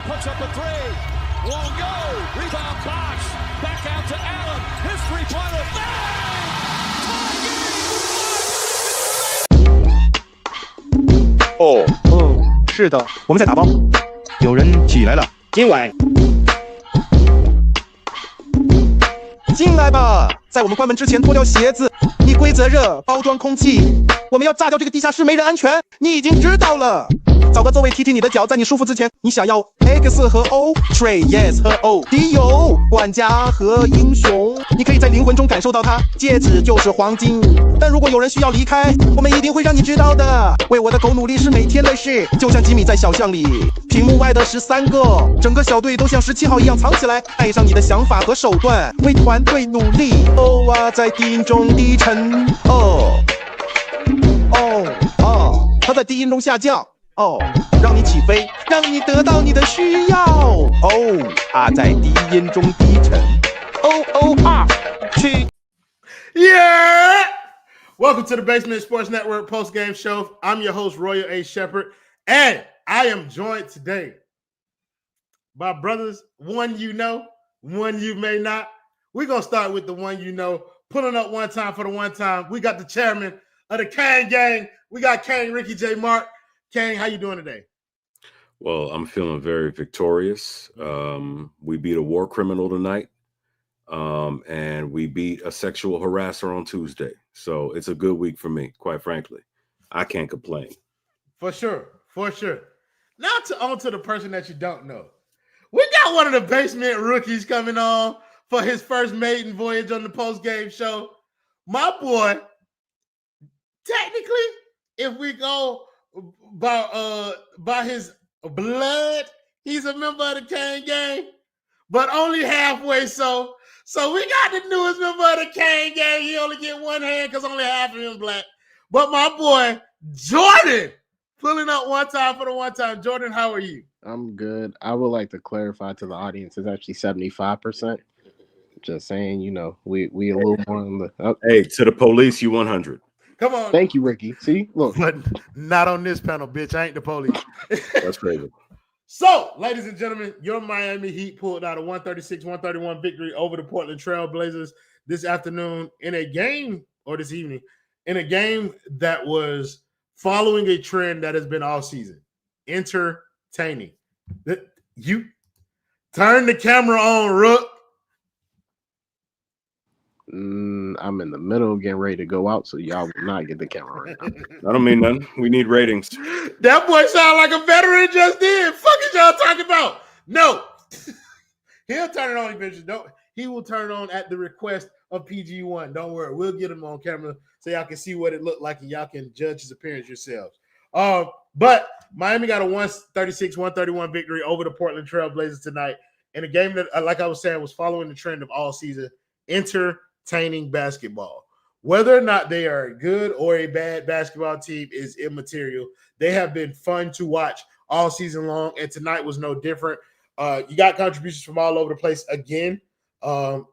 Puts up a three. Won't go. Rebound Bosh. Back out to Allen. His three-pointer. Bang! 哦，是的，我们在打包。有人起来了，今晚进来吧，在我们关门之前脱掉鞋子。你规则热，包装空气。我们要炸掉这个地下室，没人安全。你已经知道了。找个座位踢踢你的脚，在你舒服之前，你想要 X 和 O，Trey Yes 和 O， 迪有管家和英雄，你可以在灵魂中感受到它。戒指就是黄金，但如果有人需要离开，我们一定会让你知道的。为我的狗努力是每天的事，就像吉米在小巷里，屏幕外的13个，整个小队都像17号一样藏起来，爱上你的想法和手段，为团队努力。哦啊，在低音中低沉，它在低音中下降。让你起飞，让你得到你的需要。在低音中低沉。去。Yeah! Welcome to the Basement Sports Network Postgame Show. I'm your host, Royal A. Shepherd, and I am joined today by brothers, one you know, one you may not. We're going to start with the one you know. Pulling up one time for the one time. We got the chairman of the Kane Gang. We got Kane, Ricky J. Mark. Kane, how you doing today? Well, I'm feeling very victorious. We beat a war criminal tonight, and we beat a sexual harasser on Tuesday. So it's a good week for me, quite frankly. I can't complain. For sure. Now on to the person that you don't know. We got one of the basement rookies coming on for his first maiden voyage on the post-game show. My boy, technically, if we go by his blood, he's a member of the Kane Gang, but only halfway so. So we got the newest member of the Kane Gang. He only get one hand because only half of him black. But my boy, Jordan, pulling up one time for the one time. Jordan, how are you? I'm good. I would like to clarify to the audience, it's actually 75%. Just saying, we a little more on the Hey, to the police, you 100. Come on. Thank you, Ricky. See, look. But not on this panel, bitch. I ain't the police. That's crazy. So, ladies and gentlemen, your Miami Heat pulled out a 136-131 victory over the Portland Trailblazers this afternoon in a game, or this evening, in a game that was following a trend that has been all season. Entertaining. You turn the camera on, Rook. I'm in the middle of getting ready to go out, so y'all will not get the camera right now. I don't mean nothing. We need ratings. That boy sound like a veteran just did. Fuck is y'all talking about? No. He'll turn it on eventually. He will turn it on at the request of PG1. Don't worry. We'll get him on camera so y'all can see what it looked like and y'all can judge his appearance yourselves. But Miami got a 136-131 victory over the Portland Trailblazers tonight in a game that, like I was saying, was following the trend of all season. Entertaining basketball. Whether or not they are a good or a bad basketball team is immaterial. They have been fun to watch all season long, and tonight was no different. You got contributions from all over the place again,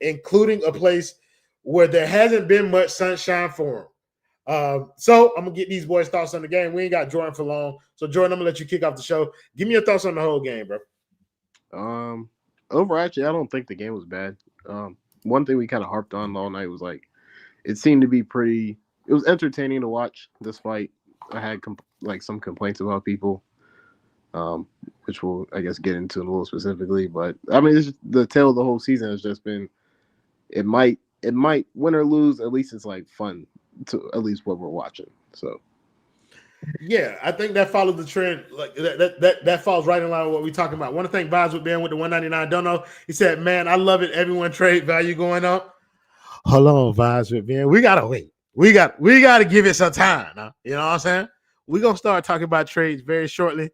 including a place where there hasn't been much sunshine for them. So I'm going to get these boys' thoughts on the game. We ain't got Jordan for long. So, Jordan, I'm going to let you kick off the show. Give me your thoughts on the whole game, bro. Overall, I don't think the game was bad. One thing we kind of harped on all night was it seemed to be it was entertaining to watch, despite I had some complaints about people, which we'll, I guess, get into a little specifically. But I mean, it's just, the tale of the whole season has just been, it might win or lose. At least it's fun to at least what we're watching. So. Yeah, I think that follows the trend. That falls right in line with what we're talking about. Want to thank Vibes with Ben with the 199. Don't know. He said, "Man, I love it. Everyone trade value going up." Hold on, Vibes with Ben. We gotta wait. We gotta give it some time. Now. You know what I'm saying? We're gonna start talking about trades very shortly,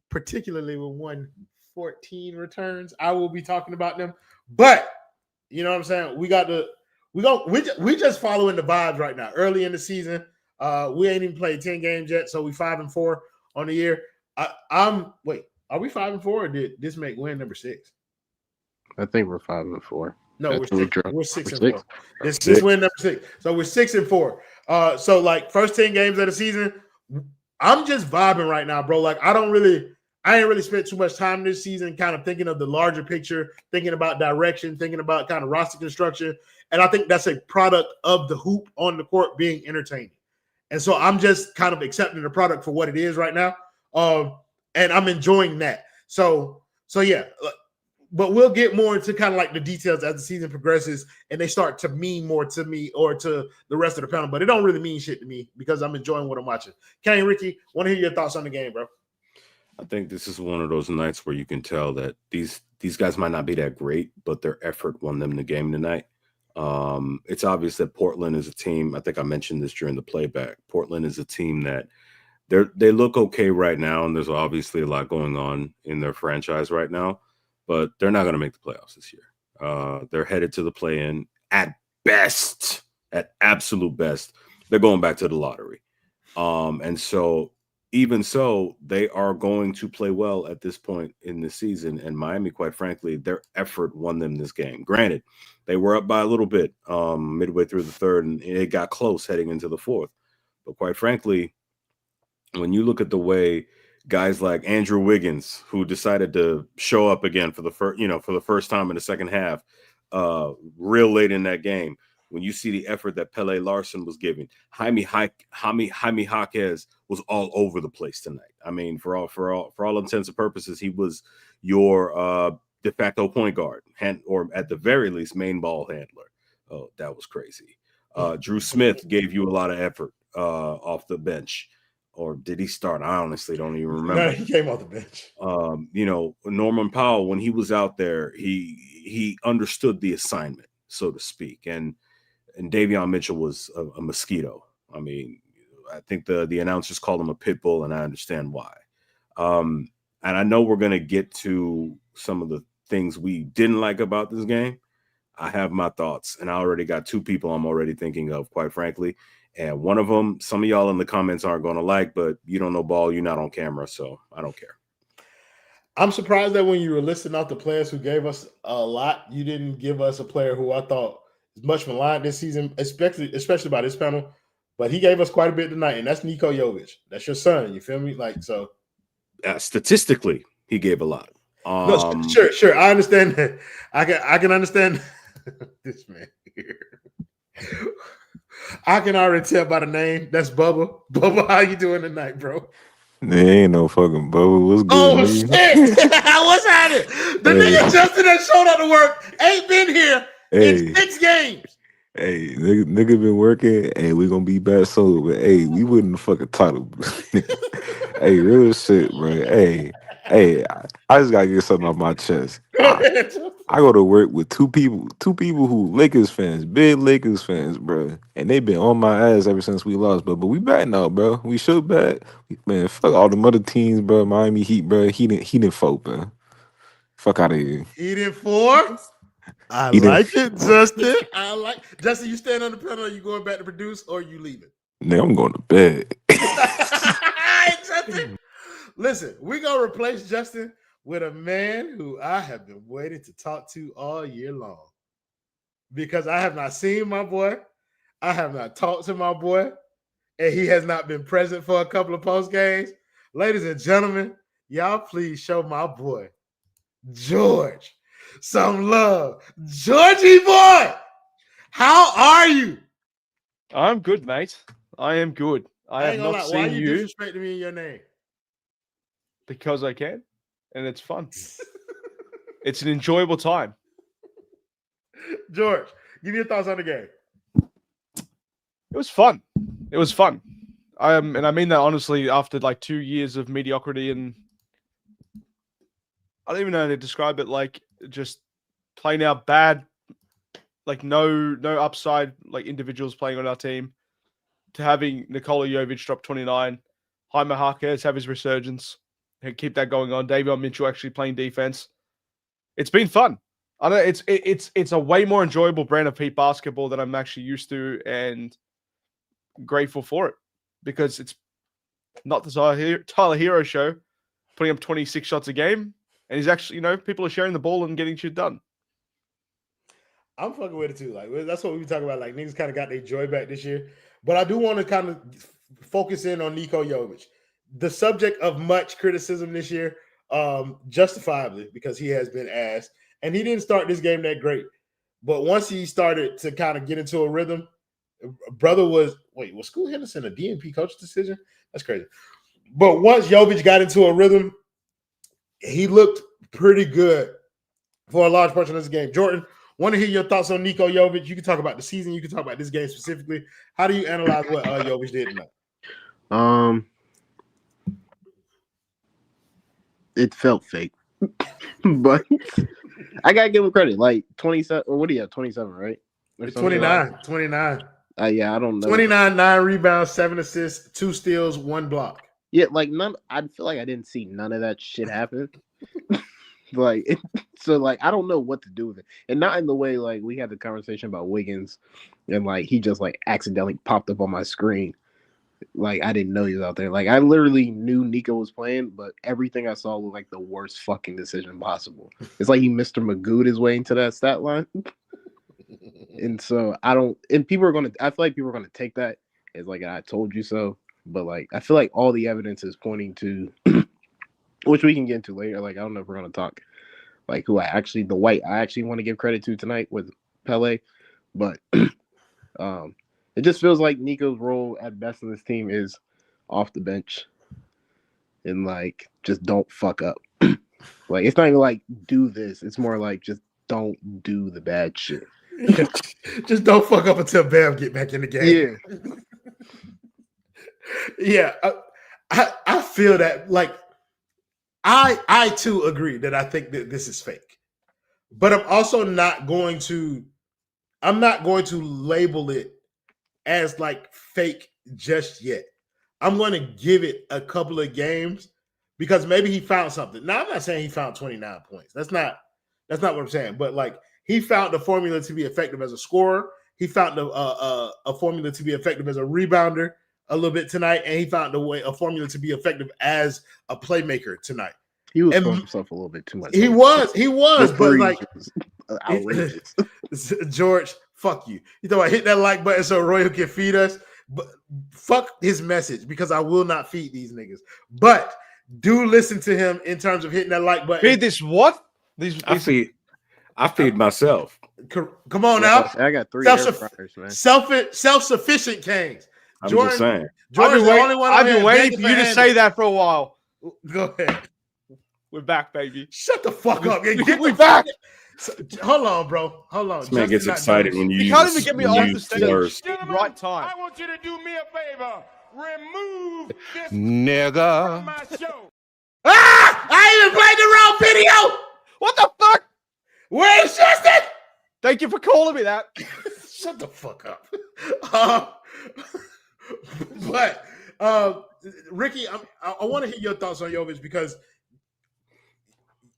particularly when 114 returns. I will be talking about them. But you know what I'm saying? We just following the vibes right now. Early in the season. We ain't even played 10 games yet, so we 5-4 on the year. Wait, are we 5-4 or did this make win number 6? I think we're 5-4. No, we're 6-4. This win number 6. So we're 6-4. So first 10 games of the season, I'm just vibing right now, bro. I I ain't really spent too much time this season kind of thinking of the larger picture, thinking about direction, thinking about kind of roster construction. And I think that's a product of the hoop on the court being entertaining. And so I'm just kind of accepting the product for what it is right now. And I'm enjoying that. So yeah, but we'll get more into kind of like the details as the season progresses and they start to mean more to me or to the rest of the panel. But it don't really mean shit to me because I'm enjoying what I'm watching. Kenny, Ricky, want to hear your thoughts on the game, bro? I think this is one of those nights where you can tell that these guys might not be that great, but their effort won them the game tonight. It's obvious that Portland is a team. I think I mentioned this during the playback. Portland is a team that they look okay right now, and there's obviously a lot going on in their franchise right now, but they're not going to make the playoffs this year. They're headed to the play-in at best, at absolute best. They're going back to the lottery. And so even so, they are going to play well at this point in the season. And Miami, quite frankly, their effort won them this game. Granted, they were up by a little bit midway through the third, and it got close heading into the fourth. But quite frankly, when you look at the way guys like Andrew Wiggins, who decided to show up again for the first time in the second half, real late in that game, when you see the effort that Pele Larson was giving, Jaime Jaquez was all over the place tonight. I mean, for all intents and purposes, he was your de facto point guard, or at the very least, main ball handler. Oh, that was crazy. Drew Smith gave you a lot of effort off the bench. Or did he start? I honestly don't even remember. No, he came off the bench. Norman Powell, when he was out there, he understood the assignment, so to speak. And Davion Mitchell was a mosquito. I mean, I think the announcers called him a pit bull, and I understand why. And I know we're going to get to some of the things we didn't like about this game. I have my thoughts, and I already got two people I'm already thinking of, quite frankly. And one of them, some of y'all in the comments aren't going to like, but you don't know ball, you're not on camera, so I don't care. I'm surprised that when you were listing out the players who gave us a lot, you didn't give us a player who I thought is much maligned this season, especially by this panel. But he gave us quite a bit tonight, and that's Nikola Jovic. That's your son. You feel me? Like, so. Statistically, he gave a lot. No, sure. I understand that. I can understand this man here. I can already tell by the name. That's Bubba. Bubba, how you doing tonight, bro? There ain't no fucking Bubba. What's good? Oh, shit. What's happening? The nigga Justin that showed up to work ain't been here in 6 games. Hey, nigga been working. Hey, we gonna be back soon. But hey, we wouldn't fucking title. Hey, real shit, bro. Hey, I just gotta get something off my chest. I go to work with two people who Lakers fans, big Lakers fans, bro, and they been on my ass ever since we lost, but we back now, bro. We should back, man. Fuck all the other teams, bro. Miami Heat, bro. He didn't vote, bro. Fuck out of here. He didn't 4. I like it, Justin. Justin. You staying on the panel? Or you going back to produce, or you leaving? Nigga, I'm going to bed. Justin, listen, we gonna replace Justin with a man who I have been waiting to talk to all year long, because I have not seen my boy, I have not talked to my boy, and he has not been present for a couple of post games. Ladies and gentlemen, y'all please show my boy George some love. Georgie boy, how are you? I'm good, mate. I am good. I have not seen Why you disrespecting me in your name? because I can, and it's fun. It's an enjoyable time. George, give me your thoughts on the game. It was fun. It was fun. And I mean that honestly. After like 2 years of mediocrity, and I don't even know how to describe it. Like just playing out bad, like no upside, like individuals playing on our team, to having Nikola Jovic drop 29, Jaime Jaquez have his resurgence, and keep that going on. Davion Mitchell actually playing defense. It's been fun. I know it's a way more enjoyable brand of Heat basketball than I'm actually used to, and grateful for it, because it's not the Tyler Herro show putting up 26 shots a game, and he's actually, people are sharing the ball and getting shit done. I'm fucking with it too. Like, that's what we be talking about. Like, niggas kind of got their joy back this year. But I do want to kind of focus in on Nikola Jovic, the subject of much criticism this year. justifiably, because he has been asked, and he didn't start this game that great. But once he started to kind of get into a rhythm, brother was Scoot Henderson a DNP coach decision? That's crazy. But once Jovic got into a rhythm, he looked pretty good for a large portion of this game. Jordan, want to hear your thoughts on Niko Jovic? You can talk about the season. You can talk about this game specifically. How do you analyze what Jovic did tonight? It felt fake, but I gotta give him credit. Like 27, or what do you have? 27, right? 29. Yeah, I don't know. 29, 9 rebounds, 7 assists, 2 steals, 1 block. Yeah, like none. I feel like I didn't see none of that shit happen. So I don't know what to do with it, and not in the way like we had the conversation about Wiggins, and like he just like accidentally popped up on my screen. Like I didn't know he was out there. Like I literally knew Nico was playing, but everything I saw was like the worst fucking decision possible. It's like he Mr. Magooed his way into that stat line. And so I feel like people are gonna take that as like I told you so. But like I feel like all the evidence is pointing to which we can get into later. Like I don't know if we're gonna talk like who I actually want to give credit to tonight with Pele. But it just feels like Nico's role at best in this team is off the bench and like just don't fuck up. Like it's not even like do this. It's more like just don't do the bad shit. Just don't fuck up until Bam get back in the game. Yeah. I feel that like I too agree that I think that this is fake. But I'm also not going to label it as like fake just yet. I'm going to give it a couple of games because maybe he found something. Now I'm not saying he found 29 points. That's not what I'm saying. But like he found the formula to be effective as a scorer. He found a formula to be effective as a rebounder a little bit tonight, and he found a formula to be effective as a playmaker tonight. He was throwing himself a little bit too much. He was, but like outrageous. George, fuck you. You thought I hit that like button so Royal can feed us, but fuck his message because I will not feed these niggas. But do listen to him in terms of hitting that like button. Feed this what? I feed myself. Come on now. I got 3 air fryers, man. Self-sufficient Kings. I'm just saying. Jordan's the only one. I've been waiting for you to say that for a while. Go ahead. We're back, baby. Shut the fuck up. We're back. Hold on, bro. Hold on. This man gets excited when you can't even get me off the stage. Right time. I want you to do me a favor. Remove this nigga from my show. I even played the wrong video. What the fuck? Where is Justin? Thank you for calling me that. Shut the fuck up. But Ricky, I want to hear your thoughts on Jovic because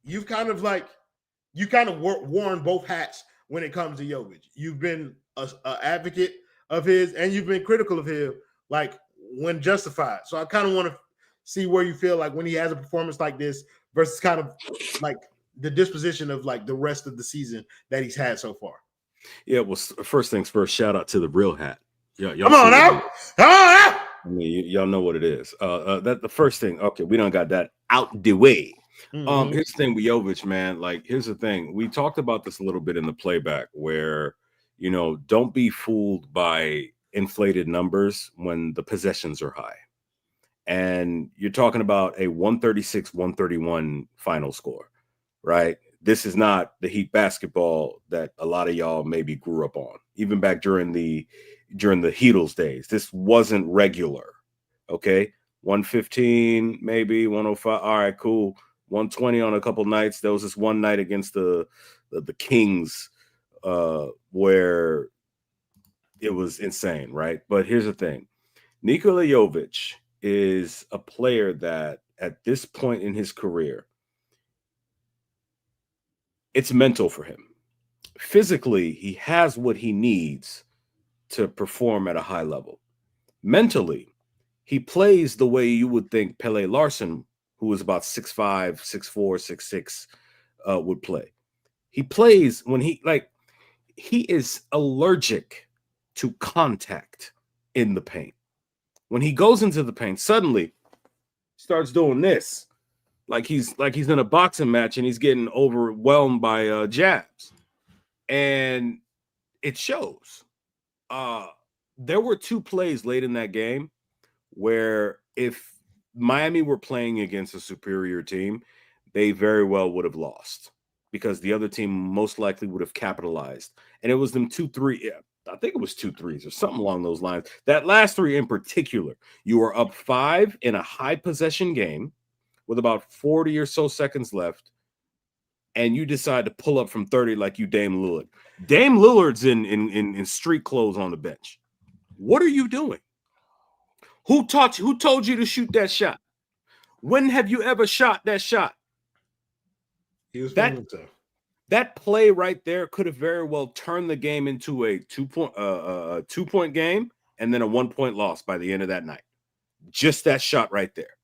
you've kind of worn both hats when it comes to Jovic. You've been an advocate of his, and you've been critical of him, like when justified. So I kind of want to see where you feel like when he has a performance like this versus kind of like the disposition of like the rest of the season that he's had so far. Yeah, well, first things first, shout out to the real hat. Y'all Come on now. I mean, y'all know what it is. That the first thing. Okay, we done got that out the way. Mm-hmm. Here's the thing with Jovic, man. Like, here's the thing. We talked about this a little bit in the playback where, don't be fooled by inflated numbers when the possessions are high. And you're talking about a 136-131 final score, right? This is not the Heat basketball that a lot of y'all maybe grew up on, even back during the Heatles days. This wasn't regular, okay? 115, maybe 105. All right, cool. 120 on a couple nights. There was this one night against the Kings where it was insane, right? But here's the thing. Nikola Jovic is a player that at this point in his career, it's mental for him. Physically, he has what he needs to perform at a high level. Mentally, he plays the way you would think Pele Larson, who was about 6'5", 6'4", 6'6", would play. He plays when he is allergic to contact in the paint. When he goes into the paint, suddenly starts doing this. like he's in a boxing match and he's getting overwhelmed by jabs, and it shows. There were 2 plays late in that game where if Miami were playing against a superior team, they very well would have lost because the other team most likely would have capitalized. And it was them 2-3. I think it was 2 threes or something along those lines. That last 3 in particular, you were up 5 in a high possession game with about 40 or so seconds left, and you decide to pull up from 30 like you Dame Lillard. Dame Lillard's in street clothes on the bench. What are you doing? Who told you to shoot that shot? When have you ever shot that shot? He was that play right there could have very well turned the game into a 2-point game and then a 1-point loss by the end of that night. Just that shot right there.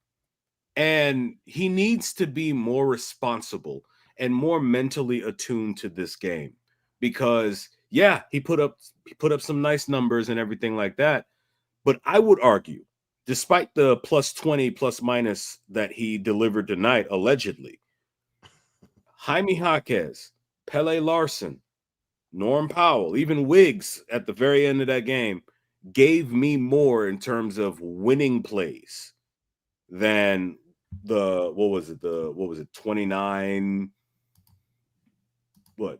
And he needs to be more responsible and more mentally attuned to this game because, yeah, he put up some nice numbers and everything like that. But I would argue, despite the plus 20 plus minus that he delivered tonight, allegedly, Jaime Jaquez, Pele Larson, Norm Powell, even Wiggs at the very end of that game gave me more in terms of winning plays than the 29 I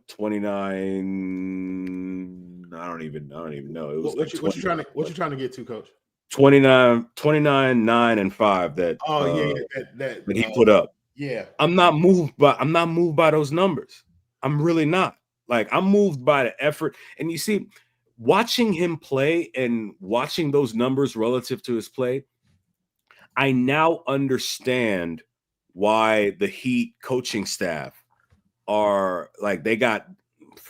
don't even know. It was what you trying to get to, Coach? 29 9 and 5 that that he put up. Yeah. I'm not moved by those numbers. I'm really not. Like, I'm moved by the effort. And you see, watching him play and watching those numbers relative to his play, I now understand why the Heat coaching staff are like, they got,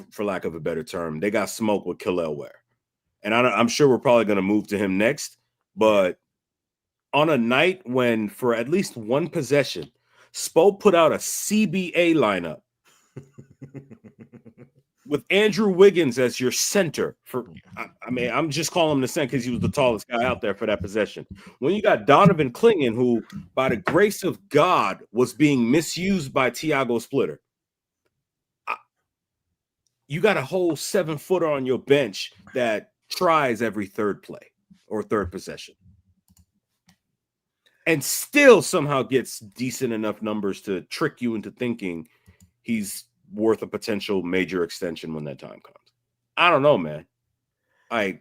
for lack of a better term, they got smoked with Kel'el Ware. And I'm sure we're probably going to move to him next. But on a night when, for at least one possession, Spo put out a CBA lineup with Andrew Wiggins as your center. I'm just calling him the center because he was the tallest guy out there for that possession. When you got Donovan Clingan, who, by the grace of God, was being misused by Tiago Splitter, you got a whole 7-footer on your bench that tries every third play or third possession and still somehow gets decent enough numbers to trick you into thinking he's worth a potential major extension when that time comes. I don't know, man. I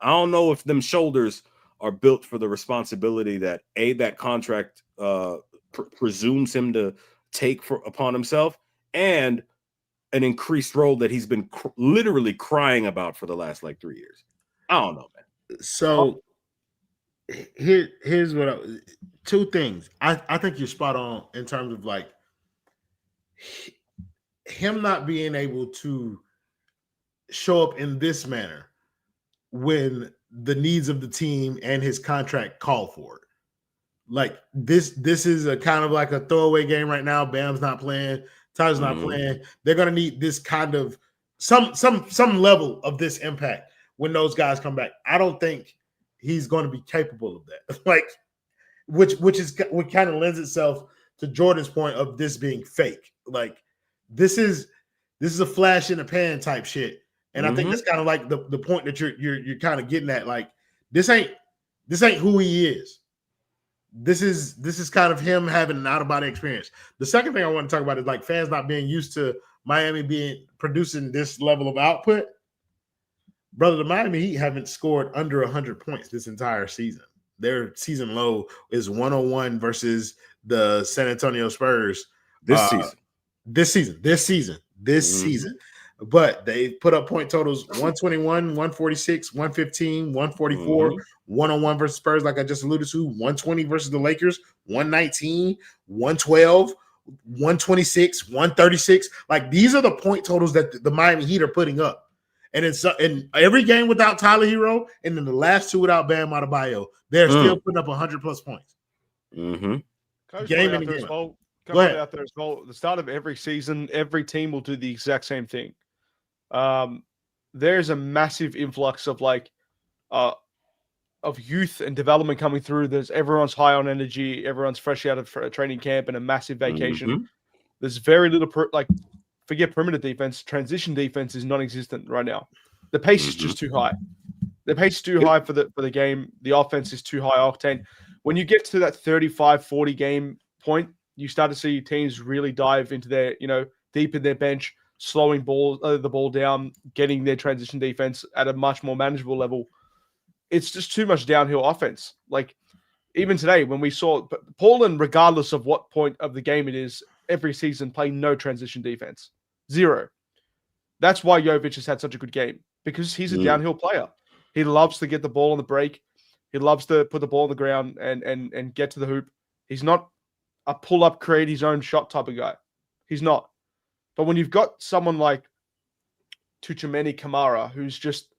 don't know if them shoulders are built for the responsibility that that contract presumes him to take upon himself, and an increased role that he's been literally crying about for the last 3 years. I don't know, man. So here's what two things. I think you're spot on in terms of like him not being able to show up in this manner when the needs of the team and his contract call for it. Like this is a kind of like a throwaway game right now. Bam's not playing, Tyler's not playing. They're gonna need this kind of some level of this impact when those guys come back. I don't think he's going to be capable of that. Like, which kind of lends itself to Jordan's point of this being fake. Like, this is a flash in the pan type shit. And I think that's kind of like the point that you're kind of getting at. Like, this ain't who he is. This is kind of him having an out-of-body experience. The second thing I want to talk about is like fans not being used to Miami producing this level of output. Brother, the Miami Heat haven't scored under 100 points this entire season. Their season low is 101 versus the San Antonio Spurs this season. But they put up point totals 121, 146, 115, 144, 101 versus Spurs, like I just alluded to, 120 versus the Lakers, 119, 112, 126, 136. Like, these are the point totals that the Miami Heat are putting up. And in every game without Tyler Herro, and in the last 2 without Bam Adebayo, they're still putting up 100 plus points. Game in game. Out there as well. At the start of every season, every team will do the exact same thing. There's a massive influx of youth and development coming through. Everyone's high on energy. Everyone's fresh out of training camp and a massive vacation. Mhm. There's very little forget perimeter defense. Transition defense is non-existent right now. The pace is just too high. The pace is too high for the game. The offense is too high octane. When you get to that 35-40 game point, you start to see teams really dive into their, deep in their bench, slowing the ball down, getting their transition defense at a much more manageable level. It's just too much downhill offense. Like even today, when we saw Portland, regardless of what point of the game it is, every season play no transition defense, 0. That's why Jovic has had such a good game, because he's a downhill player. He loves to get the ball on the break. He loves to put the ball on the ground and get to the hoop. He's not a pull-up, create his own shot type of guy. He's not. But when you've got someone like Tuchumeni Kamara, who's just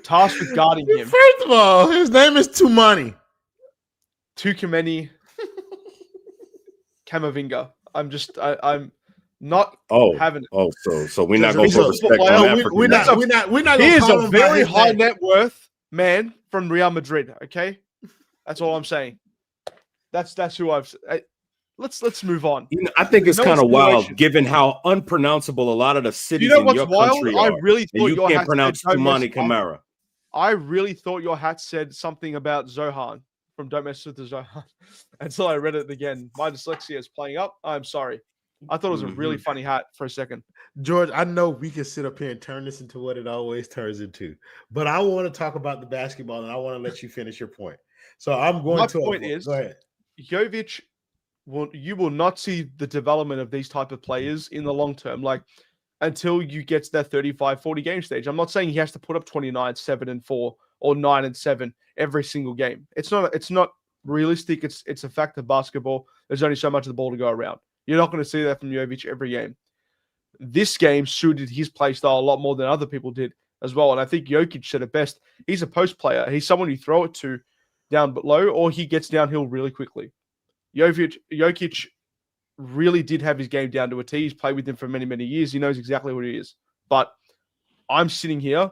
tasked with guarding him. First of all, his name is Tumani. Tuchumeni Kamavinga. I'm not having it. Oh, so we're not going to put respect on African. We're not going He to is call a him by very his high name. net worth man from Real Madrid. Okay, that's all I'm saying. That's who I've. Let's move on. I think it's kind of wild, given how unpronounceable a lot of the cities in your country are. I really thought you can't pronounce Tumani Kamara. I really thought your hat said something about Zohan from Don't Mess with the Zohan until I read it again. My dyslexia is playing up. I'm sorry. I thought it was a really funny hat for a second. George, I know we can sit up here and turn this into what it always turns into, but I want to talk about the basketball, and I want to let you finish your point. So I'm going My to. point is, go ahead. Jovic, you will not see the development of these type of players in the long term, like until you get to that 35-40 game stage. I'm not saying he has to put up 29, 7 and 4 or 9 and 7 every single game. It's not realistic. It's a fact of basketball. There's only so much of the ball to go around. You're not going to see that from Jovic every game. This game suited his play style a lot more than other people did as well. And I think Jokic said it best. He's a post player. He's someone you throw it to down below, or he gets downhill really quickly. Jokic really did have his game down to a T. He's played with him for many, many years. He knows exactly what he is. But I'm sitting here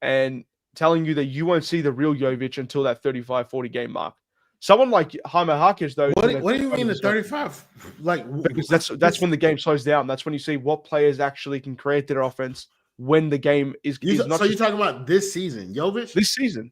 and telling you that you won't see the real Jovic until that 35-40 game mark. Someone like Jaime Jaquez, though. What do you mean the 35? Because that's when the game slows down. That's when you see what players actually can create their offense when the game is not. So you're talking about this season, Jovic? This season.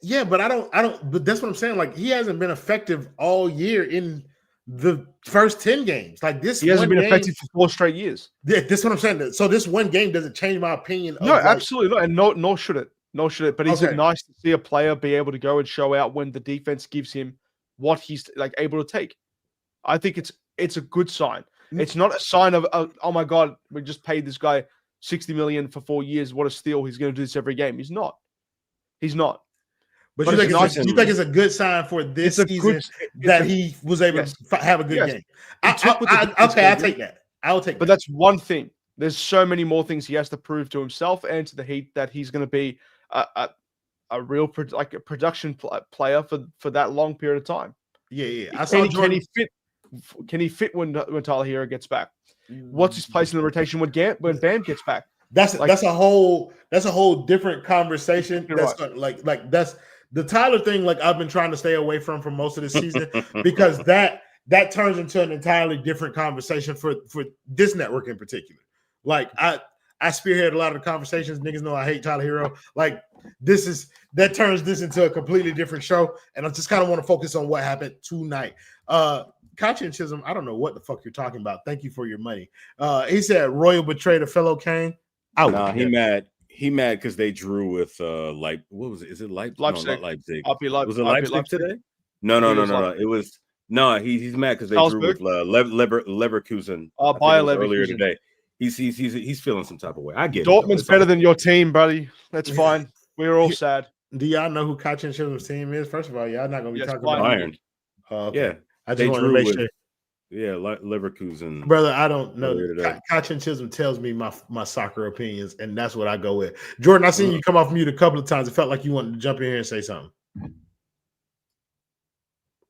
Yeah, but I don't. But that's what I'm saying. Like, he hasn't been effective all year in the first 10 games. Like this, he hasn't been effective for 4 straight years. Yeah, that's what I'm saying. So this one game doesn't change my opinion. No, absolutely not, and nor should it. But is it nice to see a player be able to go and show out when the defense gives him what he's able to take? I think it's a good sign. It's not a sign of oh my god, we just paid this guy $60 million for 4 years. What a steal! He's going to do this every game. He's not. But you think it's a good sign for this season that he was able to have a good game? I'll take that. But that's one thing. There's so many more things he has to prove to himself and to the Heat that he's going to be a real production player for that long period of time. Yeah. Can he fit when Tyler Herro gets back? What's his place in the rotation when Bam gets back? That's a whole different conversation. That's that's the Tyler thing. Like, I've been trying to stay away from for most of the season because that turns into an entirely different conversation for this network in particular. Like, I spearhead a lot of the conversations. Niggas know I hate Tyler Herro. Like, that turns this into a completely different show, and I just kind of want to focus on what happened tonight. Conscientism, I don't know what the fuck you're talking about. Thank you for your money. He said Royal betrayed a fellow Kane. He mad. He mad because they drew with what was it? Is it Leipzig? Leipzig. No, not Leipzig. Was it Leipzig today? No. It was he's mad because they drew with Leverkusen. Bayer Leverkusen earlier today. He's feeling some type of way. I get Dortmund's better than your team, buddy. That's fine. We're all sad. Do y'all know who Conscientism's team is? First of all, y'all not gonna be talking about Bayern. Okay. Yeah, I just want to make sure. Yeah, Leverkusen. Brother, I don't know. Conscientism tells me my soccer opinions, and that's what I go with. Jordan, I seen you come off mute a couple of times. It felt like you wanted to jump in here and say something.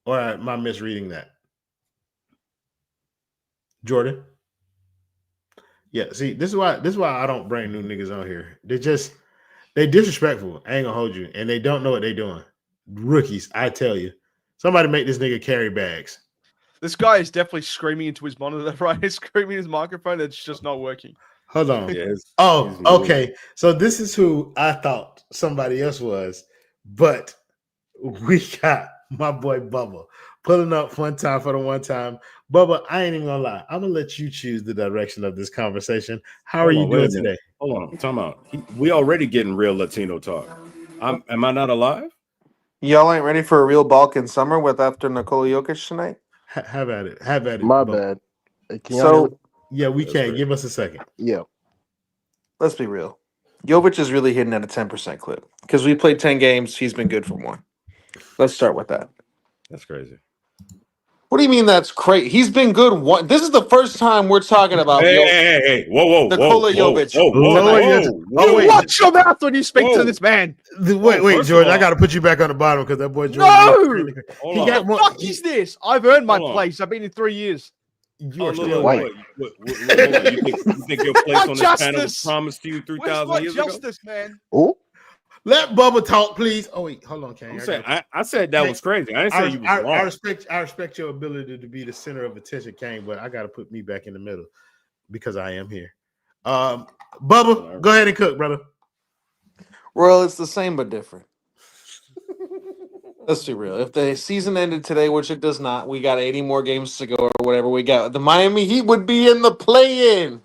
Or am I misreading that? Jordan? Yeah, see, this is why I don't bring new niggas on here. They disrespectful. I ain't gonna hold you, and they don't know what they're doing. Rookies, I tell you. Somebody make this nigga carry bags. This guy is definitely screaming into his monitor, right? He's screaming his microphone. It's just not working. Hold on. Yeah, he's Okay. So this is who I thought somebody else was, but we got my boy Bubba pulling up one time for the one time. Bubba, I ain't even gonna lie. I'm gonna let you choose the direction of this conversation. How are you doing today? Hold on, time out. We already getting real Latino talk. Am I not alive? Y'all ain't ready for a real Balkan summer with after Nikola Jokic tonight? Have at it. Have at it. My Bubba. bad. Can y'all hear me? Yeah, we That's can. great. Give us a second. Yeah. Let's be real. Jovic is really hitting at a 10% clip because we played 10 games. He's been good for one. Let's start with that. That's crazy. What do you mean that's crazy? He's been good one. This is the first time we're talking about Hey. Whoa. Nikola Jovic. Wait. Watch your mouth when you speak to this man. Wait, first of George. all- I got to put you back on the bottom because that boy George. No! Hold He on. got What more. the fuck is this? I've earned my Hold on. place. I've been in 3 years. You are Look, still white. Hold on. You think your place on this panel was Justice. promised to you Where's 3,000 my years ago? justice, man? Oh, Let Bubba talk, please. Oh wait, hold on, Kang. I'm saying, I said that was crazy. I didn't say you was wrong. I respect your ability to be the center of attention, Kang, but I got to put me back in the middle because I am here. Bubba, go ahead and cook, brother. Well, it's the same but different. Let's be real. If the season ended today, which it does not, we got 80 more games to go or whatever we got. The Miami Heat would be in the play-in.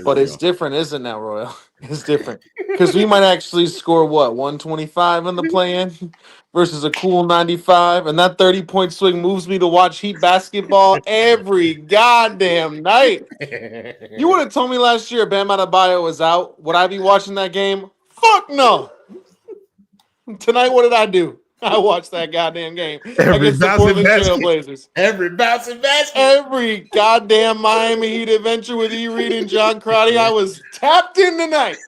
But it's different, isn't it now, Royal? It's different. Because we might actually score, 125 in the play-in versus a cool 95. And that 30-point swing moves me to watch Heat basketball every goddamn night. You would have told me last year Bam Adebayo was out. Would I be watching that game? Fuck no. Tonight, what did I do? I watched that goddamn game against the Portland Trailblazers. Every bouncing basket. Every goddamn Miami Heat adventure with E. Reed and John Crotty, I was tapped in tonight.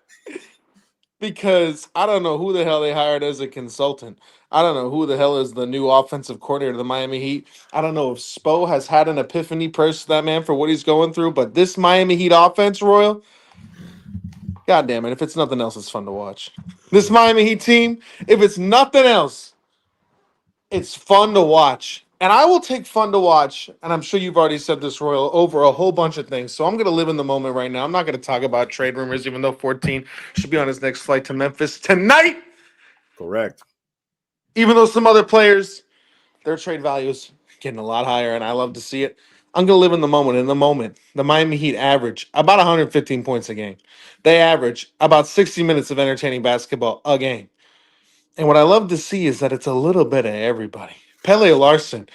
Because I don't know who the hell they hired as a consultant. I don't know who the hell is the new offensive coordinator of the Miami Heat. I don't know if Spo has had an epiphany prayers to that man for what he's going through. But this Miami Heat offense, Royal, God damn it. If it's nothing else, it's fun to watch. This Miami Heat team, if it's nothing else, it's fun to watch. And I will take fun to watch, and I'm sure you've already said this, Royal, over a whole bunch of things. So I'm going to live in the moment right now. I'm not going to talk about trade rumors, even though 14 should be on his next flight to Memphis tonight. Correct. Even though some other players, their trade values getting a lot higher, and I love to see it. I'm going to live in the moment. In the moment, the Miami Heat average about 115 points a game. They average about 60 minutes of entertaining basketball a game. And what I love to see is that it's a little bit of everybody. Pele Larson,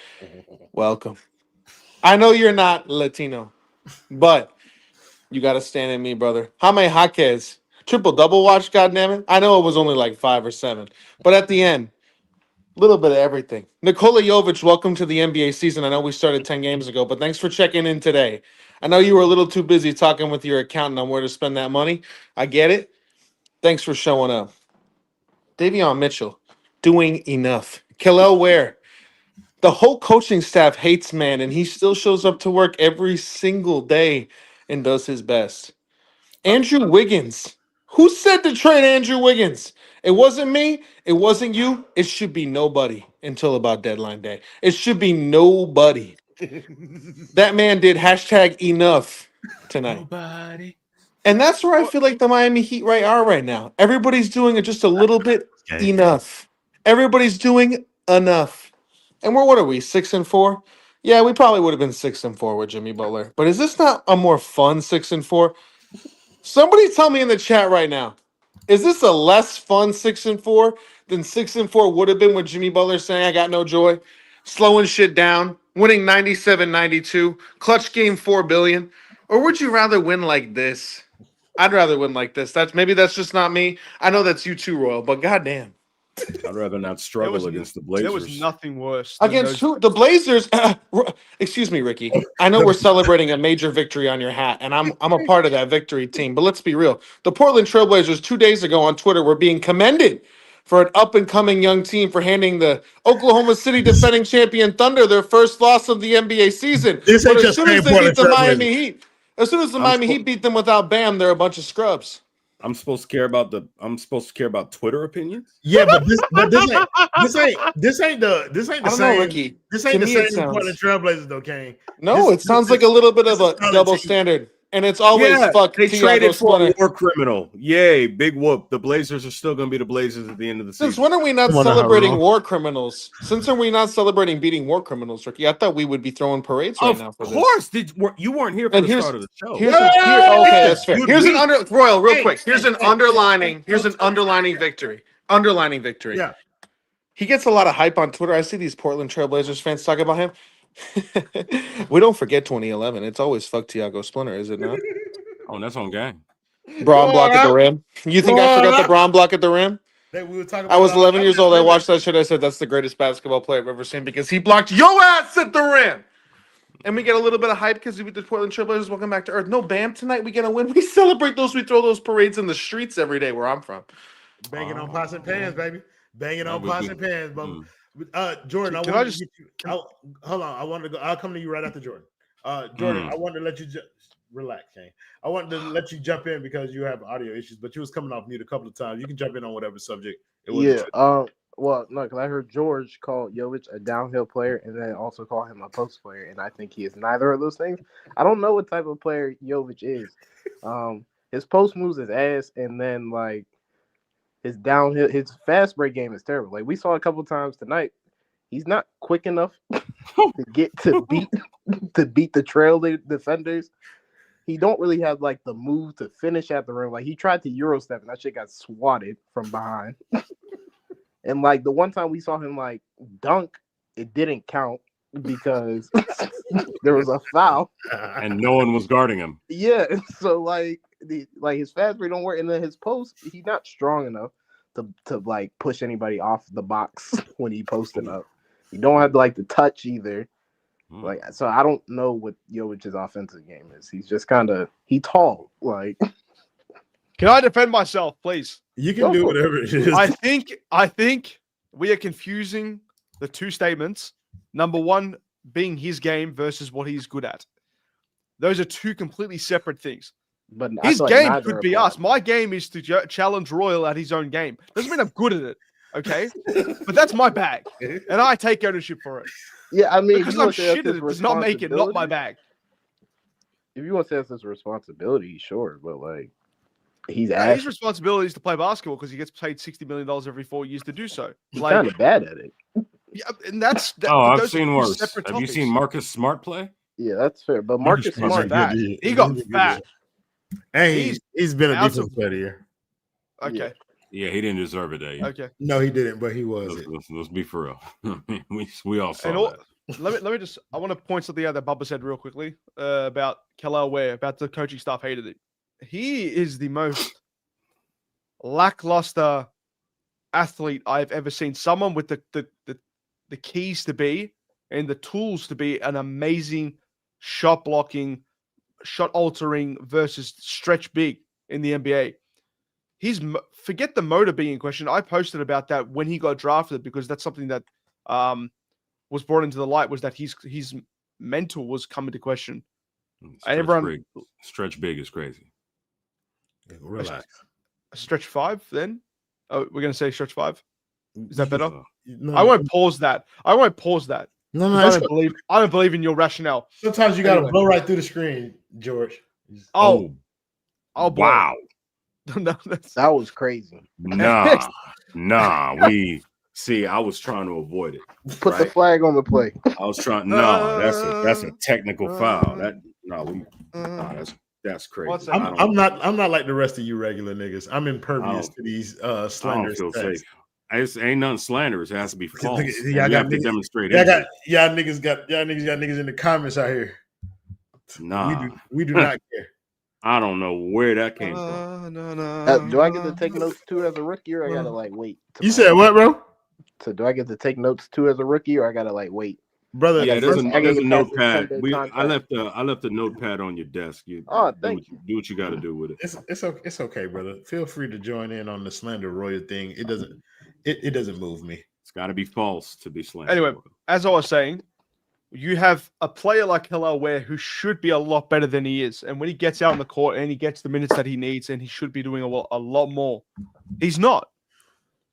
welcome. I know you're not Latino, but you got to stand in me, brother. Jaime Jaquez, triple-double watch, goddammit. I know it was only like 5 or 7, but at the end, a little bit of everything. Nikola Jovic, welcome to the NBA season. I know we started 10 games ago, but thanks for checking in today. I know you were a little too busy talking with your accountant on where to spend that money. I get it. Thanks for showing up. Davion Mitchell, doing enough. Kel'el Ware. The whole coaching staff hates man, and he still shows up to work every single day and does his best. Andrew Wiggins. Who said to trade Andrew Wiggins? It wasn't me. It wasn't you. It should be nobody until about deadline day. It should be nobody. That man did #enough tonight. Nobody. And that's where I feel like the Miami Heat are right now. Everybody's doing it just a little bit enough. Everybody's doing enough. And what are we, 6-4? Yeah, we probably would have been 6-4 with Jimmy Butler. But is this not a more fun 6-4? Somebody tell me in the chat right now. Is this a less fun 6-4 than 6-4 would have been with Jimmy Butler saying, I got no joy, slowing shit down, winning 97-92, clutch game 4 billion? Or would you rather win like this? I'd rather win like this. That's just not me. I know that's you too, Royal, but goddamn. I'd rather not struggle against the Blazers. There was nothing worse. than Against those- who? The Blazers. Excuse me, Ricky. I know we're celebrating a major victory on your hat, and I'm a part of that victory team. But let's be real. The Portland Trailblazers 2 days ago on Twitter were being commended for an up-and-coming young team for handing the Oklahoma City defending champion Thunder their first loss of the NBA season. This But ain't as just soon as saying they beat the Portland Miami Heat, as soon as the Miami Heat beat them without Bam, they're a bunch of scrubs. I'm supposed to care about Twitter opinions. Yeah, but this ain't the I don't know, same. Ricky. This To ain't the me, it same Portland sounds. Trailblazers though, Kane. No, This- it sounds this- like a little bit this of is a another double team. standard, and it's always fuck they Tiago traded for a Splinter. war criminal. Yay, big whoop. The Blazers are still going to be the Blazers at the end of the Since season. when are we not Come on now, celebrating Herro. war criminals? Since are we not celebrating beating war criminals, Ricky? I thought we would be throwing parades right now Of for this. course, you weren't here for And the start of the show. Here's okay, that's fair. Good Here's an week. Royal, real Hey, quick. Here's an underlining. Here's an underlining victory. Underlining victory. Yeah. He gets a lot of hype on Twitter. I see these Portland Trailblazers fans talk about him. We don't forget 2011. It's always fuck Tiago Splinter, is it not? Oh, that's on game. Braun block at the rim. You think I forgot the Braun block at the rim? That we were talking I was about, 11 years old. I watched that shit. I said that's the greatest basketball player I've ever seen because he blocked your ass at the rim. And we get a little bit of hype because we beat the Portland Trailblazers. Welcome back to Earth. No, bam, tonight we get a win. We celebrate those. We throw those parades in the streets every day where I'm from. banging on pots and pans, baby. Banging on That would pots be- and pans, but Jordan, Can I I want to just- hold on. I wanted to go. I'll come to you right after Jordan. Jordan, I wanted to let you relax, Kane. I wanted to let you jump in because you have audio issues, but you was coming off mute a couple of times. You can jump in on whatever subject. It was. Yeah. Well, no, because I heard George call Yovic a downhill player and then also call him a post player, and I think he is neither of those things. I don't know what type of player Yovic is. His post moves is ass, and then like his downhill, his fast break game is terrible. Like we saw a couple times tonight, he's not quick enough to beat the trail defenders. He don't really have like the move to finish at the rim. Like he tried to Euro step and that shit got swatted from behind. And like the one time we saw him like dunk, it didn't count because there was a foul. And no one was guarding him. Yeah, so like his fast break don't work, and then his post, he's not strong enough to like push anybody off the box when he posting up. You don't have like the touch either. Like so, I don't know what Jovic's offensive game is. He's just he tall. Like, Can I defend myself, please? You can do whatever it is. I think we are confusing the two statements. Number one being his game versus what he's good at. Those are two completely separate things. But His game could be us. My game is to challenge Royal at his own game. Doesn't mean I'm good at it, okay? But that's my bag, and I take ownership for it. Yeah, I mean, Because I'm shit at it does not make it not my bag. If you want to say that's his responsibility, sure, but like his responsibility is to play basketball because he gets paid $60 million every 4 years to do so. He's Like, kind of bad at it. yeah, and that's I've those are seen two worse. separate Have you topics. seen Marcus Smart play? Yeah, that's fair. But Marcus Smart, fat. He got fat. And he's been a Ounce defensive player of the year. Okay. Yeah, he didn't deserve it that year. Okay. No, he didn't, but he was. Let's be for real. we all saw And that. let me just. I want to point something out that Bubba said real quickly about Kel'el Ware, about the coaching staff hated it. He is the most lackluster athlete I've ever seen. Someone with the keys to be and the tools to be an amazing shot blocking, shot altering versus stretch big in the NBA. Forget the motor being in question. I posted about that when he got drafted because that's something that was brought into the light, was that his mental was coming to question. Stretch big is crazy. Relax. Stretch 5 then? Oh, we're going to say stretch 5? Is that better? No, I won't pause that. No, I don't believe in your rationale. Sometimes you got to blow right through the screen, George. I'll wow. No, that was crazy. Nah. I was trying to avoid it. Put the flag on the play. I was trying. No, that's a technical foul. That's crazy. I'm not like the rest of you regular niggas. I'm impervious to these slanders. I don't feel safe. It ain't nothing slanderous. It has to be false. You have to demonstrate. Y'all niggas got niggas in the comments out here. Nah, we do not care. I don't know where that came from. Do I get to take notes too as a rookie, or I gotta like wait? You said what, bro? So do I get to take notes too as a rookie, or I gotta like wait? Brother, yeah, there's a notepad. I left a notepad on your desk. Do what you got to do with it. It's okay, brother. Feel free to join in on the slander Royal thing. It doesn't move me. It's got to be false to be slander. Anyway, as I was saying, you have a player like Kel'el Ware who should be a lot better than he is. And when he gets out on the court and he gets the minutes that he needs and he should be doing a lot more, he's not.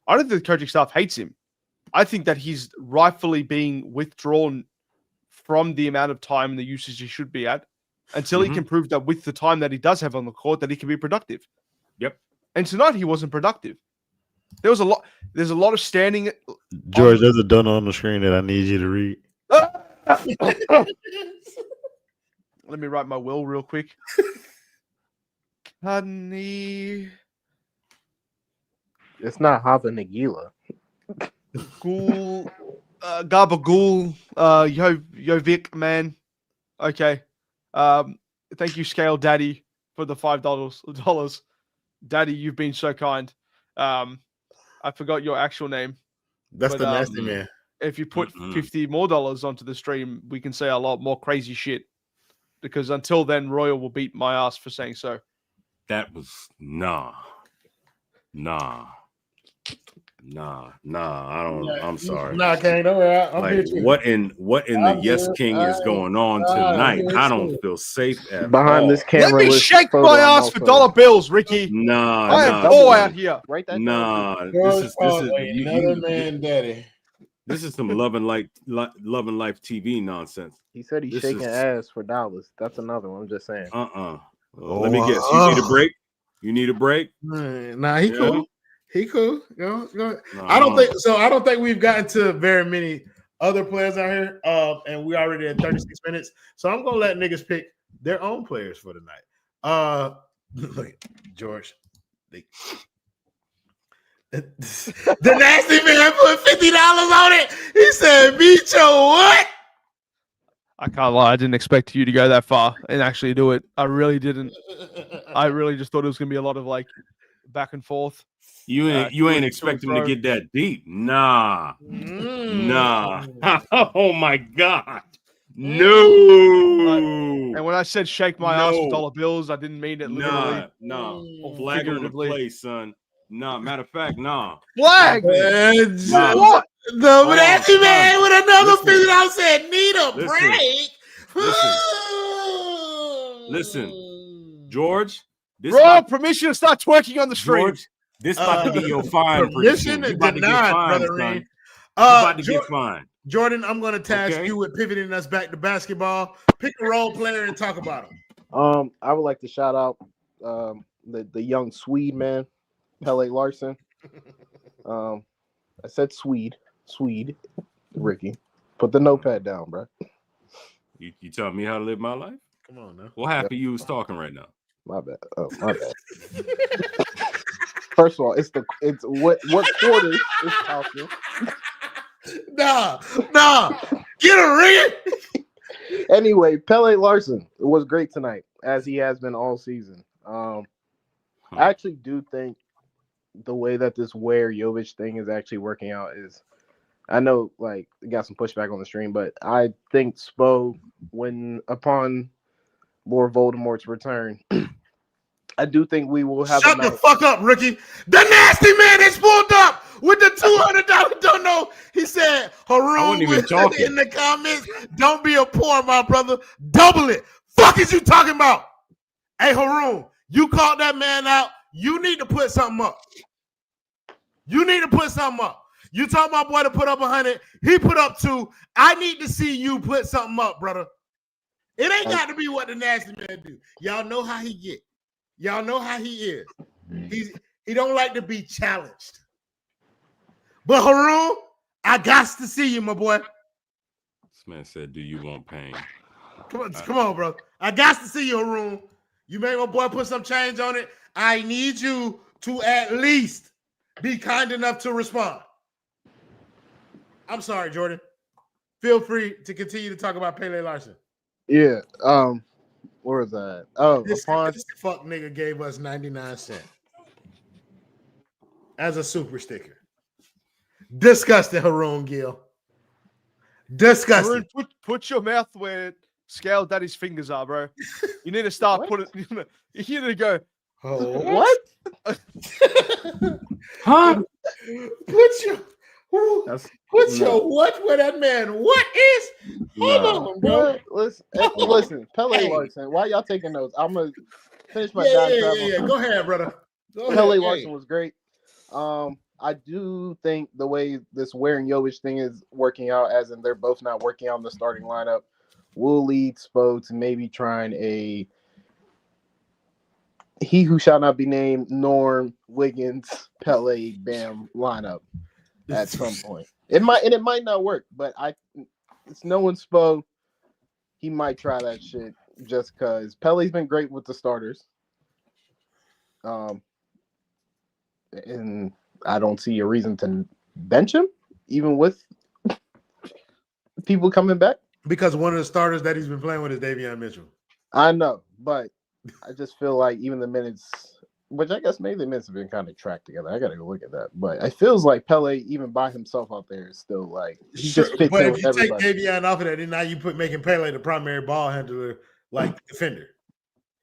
I don't think the coaching staff hates him. I think that he's rightfully being withdrawn from the amount of time and the usage he should be at until he can prove that with the time that he does have on the court that he can be productive. Yep. And tonight he wasn't productive. There's a lot of standing. George, there's a donut on the screen that I need you to read. Let me write my will real quick. Honey. It's not Hava Nagila. Ghoul. Gabagool. Yovic, man. Okay. Thank you, Scale Daddy, for the $5. Daddy, you've been so kind. I forgot your actual name. That's the nasty man. If you put $50 more onto the stream, we can say a lot more crazy shit. Because until then, Royal will beat my ass for saying so. That was nah. I don't. I'm sorry. Nah, King, don't worry. I'm here too. What in the Yes King is going on tonight? I don't feel safe at Behind all. this camera. Let me shake my ass for dollar bills, Ricky. Nah, I am poor out here. Right that nah. George, This is another man, daddy. This is some Love and Life TV nonsense. He said he's shaking ass for dollars. That's another one. I'm just saying. Let me guess. You need a break? You need a break? Nah, he cool. He cool. Go. No. I don't think so. I don't think we've gotten to very many other players out here. And we already at 36 minutes. So I'm gonna let niggas pick their own players for the night. Look, George. The nasty man put $50 on it. He said, "Beat your what?" I can't lie. I didn't expect you to go that far and actually do it. I really didn't. I really just thought it was going to be a lot of like back and forth. You ain't expecting to get that deep. Nah. Oh my God. No. And when I said shake my ass for dollar bills, I didn't mean it literally. Nah. Flag on the play, son. Nah, matter of fact, nah. Flag! What? The nasty man with another $50 said, "Need a break." Listen, George. Bro, permission to start twerking on the stream. George, this about to be your fine. Permission denied, brother Reed. About to get fined. Jordan, I'm going to task you with pivoting us back to basketball. Pick a role player and talk about him. I would like to shout out the young Swede man, Pele Larson. I said Swede, Ricky. Put the notepad down, bro. You telling me how to live my life? Come on now. What happened? You was talking right now. My bad. Oh, my bad. First of all, it's what quarter is talking. Nah. Get a ring. Anyway, Pele Larson was great tonight, as he has been all season. I actually do think the way that this Ware Jovic thing is actually working out is, I know like got some pushback on the stream, but I think Spo, when upon Lord Voldemort's return, I do think we will have. Shut the fuck up, Ricky. The nasty man is pulled up with the $200. Don't know. He said, Haroon in the comments, "Don't be a poor, my brother. Double it." Fuck is you talking about? Hey, Haroon, you called that man out. You need to put something up. You told my boy to put up 100. He put up 2. I need to see you put something up, brother. It ain't got to be what the nasty man do. Y'all know how he get. Y'all know how he is. He don't like to be challenged. But Haroon, I got to see you, my boy. This man said, "Do you want pain?" Come on, bro. I got to see you, Haroon. You made my boy put some change on it. I need you to at least be kind enough to respond. I'm sorry, Jordan. Feel free to continue to talk about Pele Larson. Yeah. Where was that? Oh, this fuck nigga gave us 99 cents as a super sticker. Disgusting, Haroon Gill. Disgusting. Haroon, put your mouth where Scale Daddy's fingers are, bro. You need to start putting. You need to go. Oh, what? Huh? Who? That's Put No. your what where that man? What is? Hold nah. on, bro. Listen, Pele Hey. Larson. Why y'all taking notes? I'm gonna finish my Yeah. diatribe. Go ahead, brother. Go ahead. Pele Hey. Larson was great. I do think the way this Ware and Yovic thing is working out, as in they're both not working on the starting lineup, will lead Spo to maybe trying a he who shall not be named Norm Wiggins Pele Bam lineup at some point. It might not work, but it's knowing Spo, he might try that shit just because Pele's been great with the starters. And I don't see a reason to bench him, even with people coming back. Because one of the starters that he's been playing with is Davion Mitchell. I know, but I just feel like even the minutes, which I guess maybe the minutes have been kind of tracked together. I got to go look at that. But it feels like Pele, even by himself out there, is still like he just fits But in if with you everybody. take Davion off of that, then now you making Pele the primary ball handler, like defender.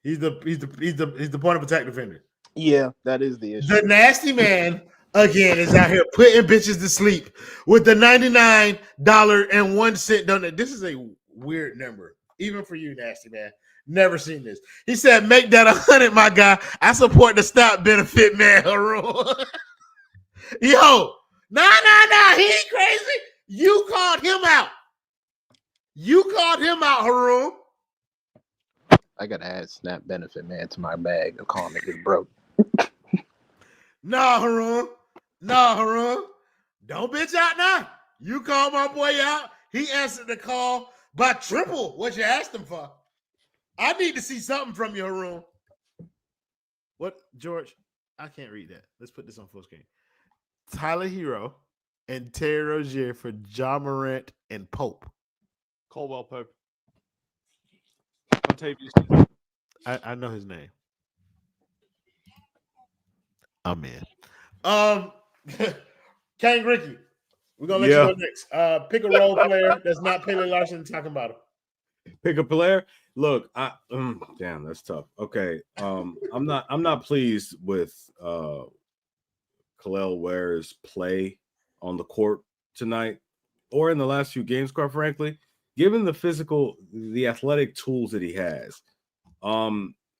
He's the point of attack defender. Yeah, that is the issue. The nasty man again is out here putting bitches to sleep with the $99.01 donut. This is a weird number, even for you, nasty man. Never seen this. He said, "Make that 100, my guy. I support the stop benefit man." Herro. Yo, nah. He ain't crazy. You called him out. Herro. I gotta add Snap Benefit Man to my bag of calling niggas broke. Nah, Herro. Don't bitch out now. You called my boy out. He answered the call by triple what you asked him for. I need to see something from you, Haroon. What, George? I can't read that. Let's put this on full screen. Tyler Herro and Terry Rozier for Ja Morant and Pope. Caldwell Pope. Contavious. I know his name. I'm in. Kang Ricky. We're gonna let you go next. Pick a role player that's not Pele Larson talking about him. Pick a player. Look, damn, that's tough. Okay, I'm not pleased with Kel'el Ware's play on the court tonight or in the last few games, quite frankly. Given the athletic tools that he has,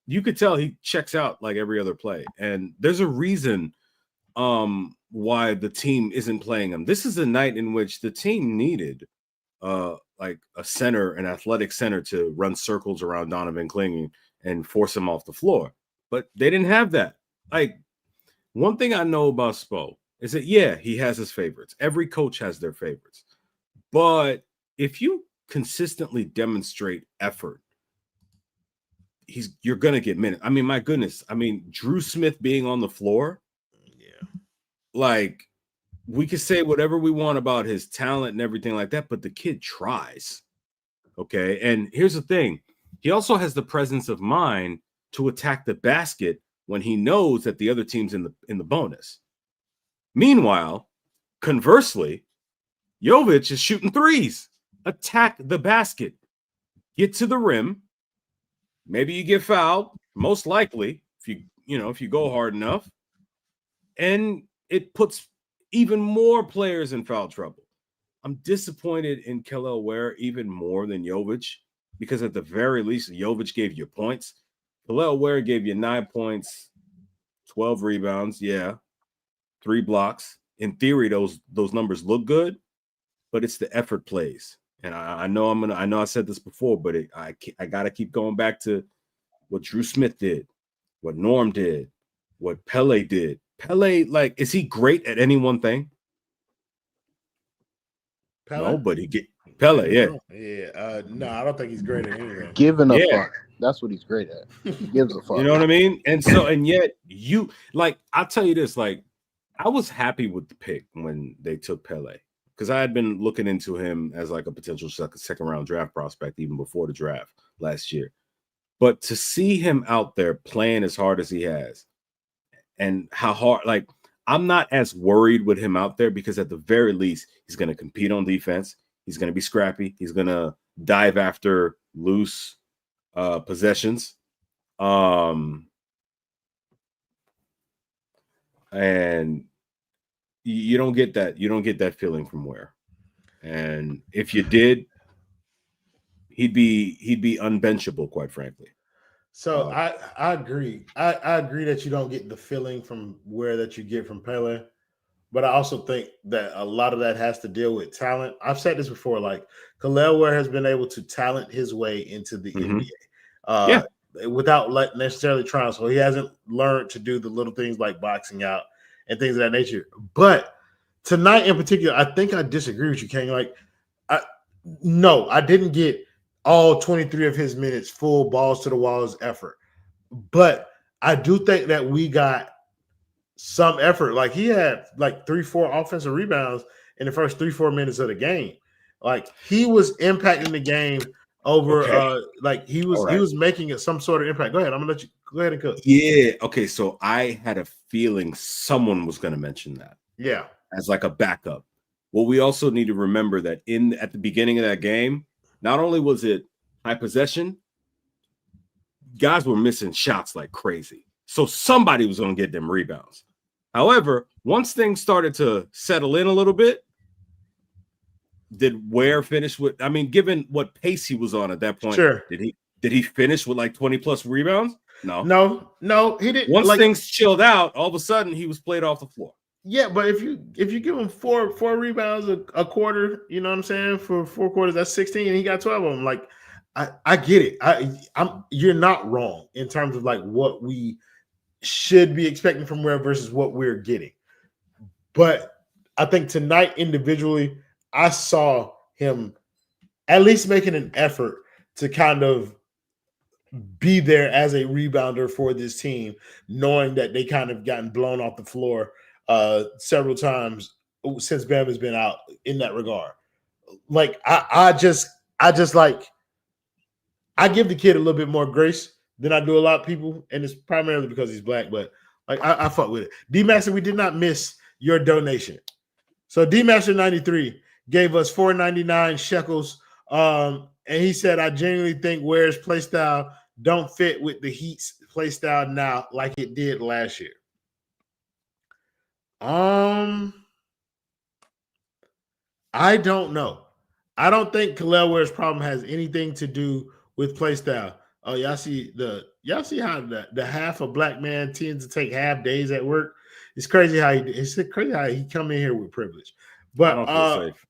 you could tell he checks out like every other play, and there's a reason why the team isn't playing him. This is a night in which the team needed like a center, an athletic center, to run circles around Donovan Clingan and force him off the floor. But they didn't have that. Like, one thing I know about Spo is that, yeah, he has his favorites. Every coach has their favorites. But if you consistently demonstrate effort, you're going to get minutes. I mean, my goodness. I mean, Drew Smith being on the floor, like, we could say whatever we want about his talent and everything like that, but the kid tries. Okay. And here's the thing. He also has the presence of mind to attack the basket when he knows that the other team's in the bonus. Meanwhile, conversely, Jovic is shooting threes. Attack the basket. Get to the rim. Maybe you get fouled, most likely, if you go hard enough. And it puts even more players in foul trouble. I'm disappointed in Kel'el Ware even more than Jovic, because at the very least, Jovic gave you points. Kel'el Ware gave you 9 points, 12 rebounds, 3 blocks. In theory, those numbers look good, but it's the effort plays. And I know I said this before, but I got to keep going back to what Drew Smith did, what Norm did, what Pele did. Pele, like, is he great at any one thing? Pele? No, but he get Pele, yeah. No, I don't think he's great at anything. Giving a fuck. That's what he's great at. He gives a fuck. You know what I mean? And yet you, like, I'll tell you this, like, I was happy with the pick when they took Pele, because I had been looking into him as like a potential second round draft prospect even before the draft last year. But to see him out there playing as hard as he has, and how hard, like, I'm not as worried with him out there, because at the very least, he's going to compete on defense. He's going to be scrappy. He's going to dive after loose possessions. And You don't get that. You don't get that feeling from Ware. And if you did, he'd be unbenchable, quite frankly. So I agree. I agree that you don't get the feeling from Ware that you get from Pele. But I also think that a lot of that has to deal with talent. I've said this before, like Kel'el Ware has been able to talent his way into the NBA without necessarily trying. So he hasn't learned to do the little things like boxing out and things of that nature. But tonight in particular, I think I disagree with you, King. Like, I didn't get all 23 of his minutes full balls to the walls effort. But I do think that we got some effort. Like he had like 3-4 offensive rebounds in the first 3-4 minutes of the game. Like he was impacting the game over like he was making it some sort of impact. Go ahead. I'm gonna let you go ahead and cook. Yeah. Okay. So I had a feeling someone was gonna mention that. Yeah. As like a backup. Well, we also need to remember that at the beginning of that game, not only was it high possession, guys were missing shots like crazy. So somebody was gonna get them rebounds. However, once things started to settle in a little bit, did Ware finish with? I mean, given what pace he was on at that point, sure. Did he finish with like 20 plus rebounds? No, he didn't. Once things chilled out, all of a sudden he was played off the floor. Yeah, but if you give him four rebounds a quarter, you know what I'm saying? For 4 quarters, that's 16, and he got 12 of them. Like, I get it. You're not wrong in terms of like what we should be expecting from Ware versus what we're getting. But I think tonight individually, I saw him at least making an effort to kind of be there as a rebounder for this team, knowing that they kind of gotten blown off the floor several times since Bam has been out in that regard. Like I just like I give the kid a little bit more grace than I do a lot of people, and it's primarily because he's black, but like I fuck with it. D-Master, we did not miss your donation. So D-Master 93 gave us 4.99 shekels. And he said, I genuinely think Ware's play style don't fit with the Heat's play style now like it did last year. I don't know. I don't think Kel'el Ware's problem has anything to do with play style. Oh, y'all see how the half a black man tends to take half days at work. It's crazy how he come in here with privilege. But I don't feel safe.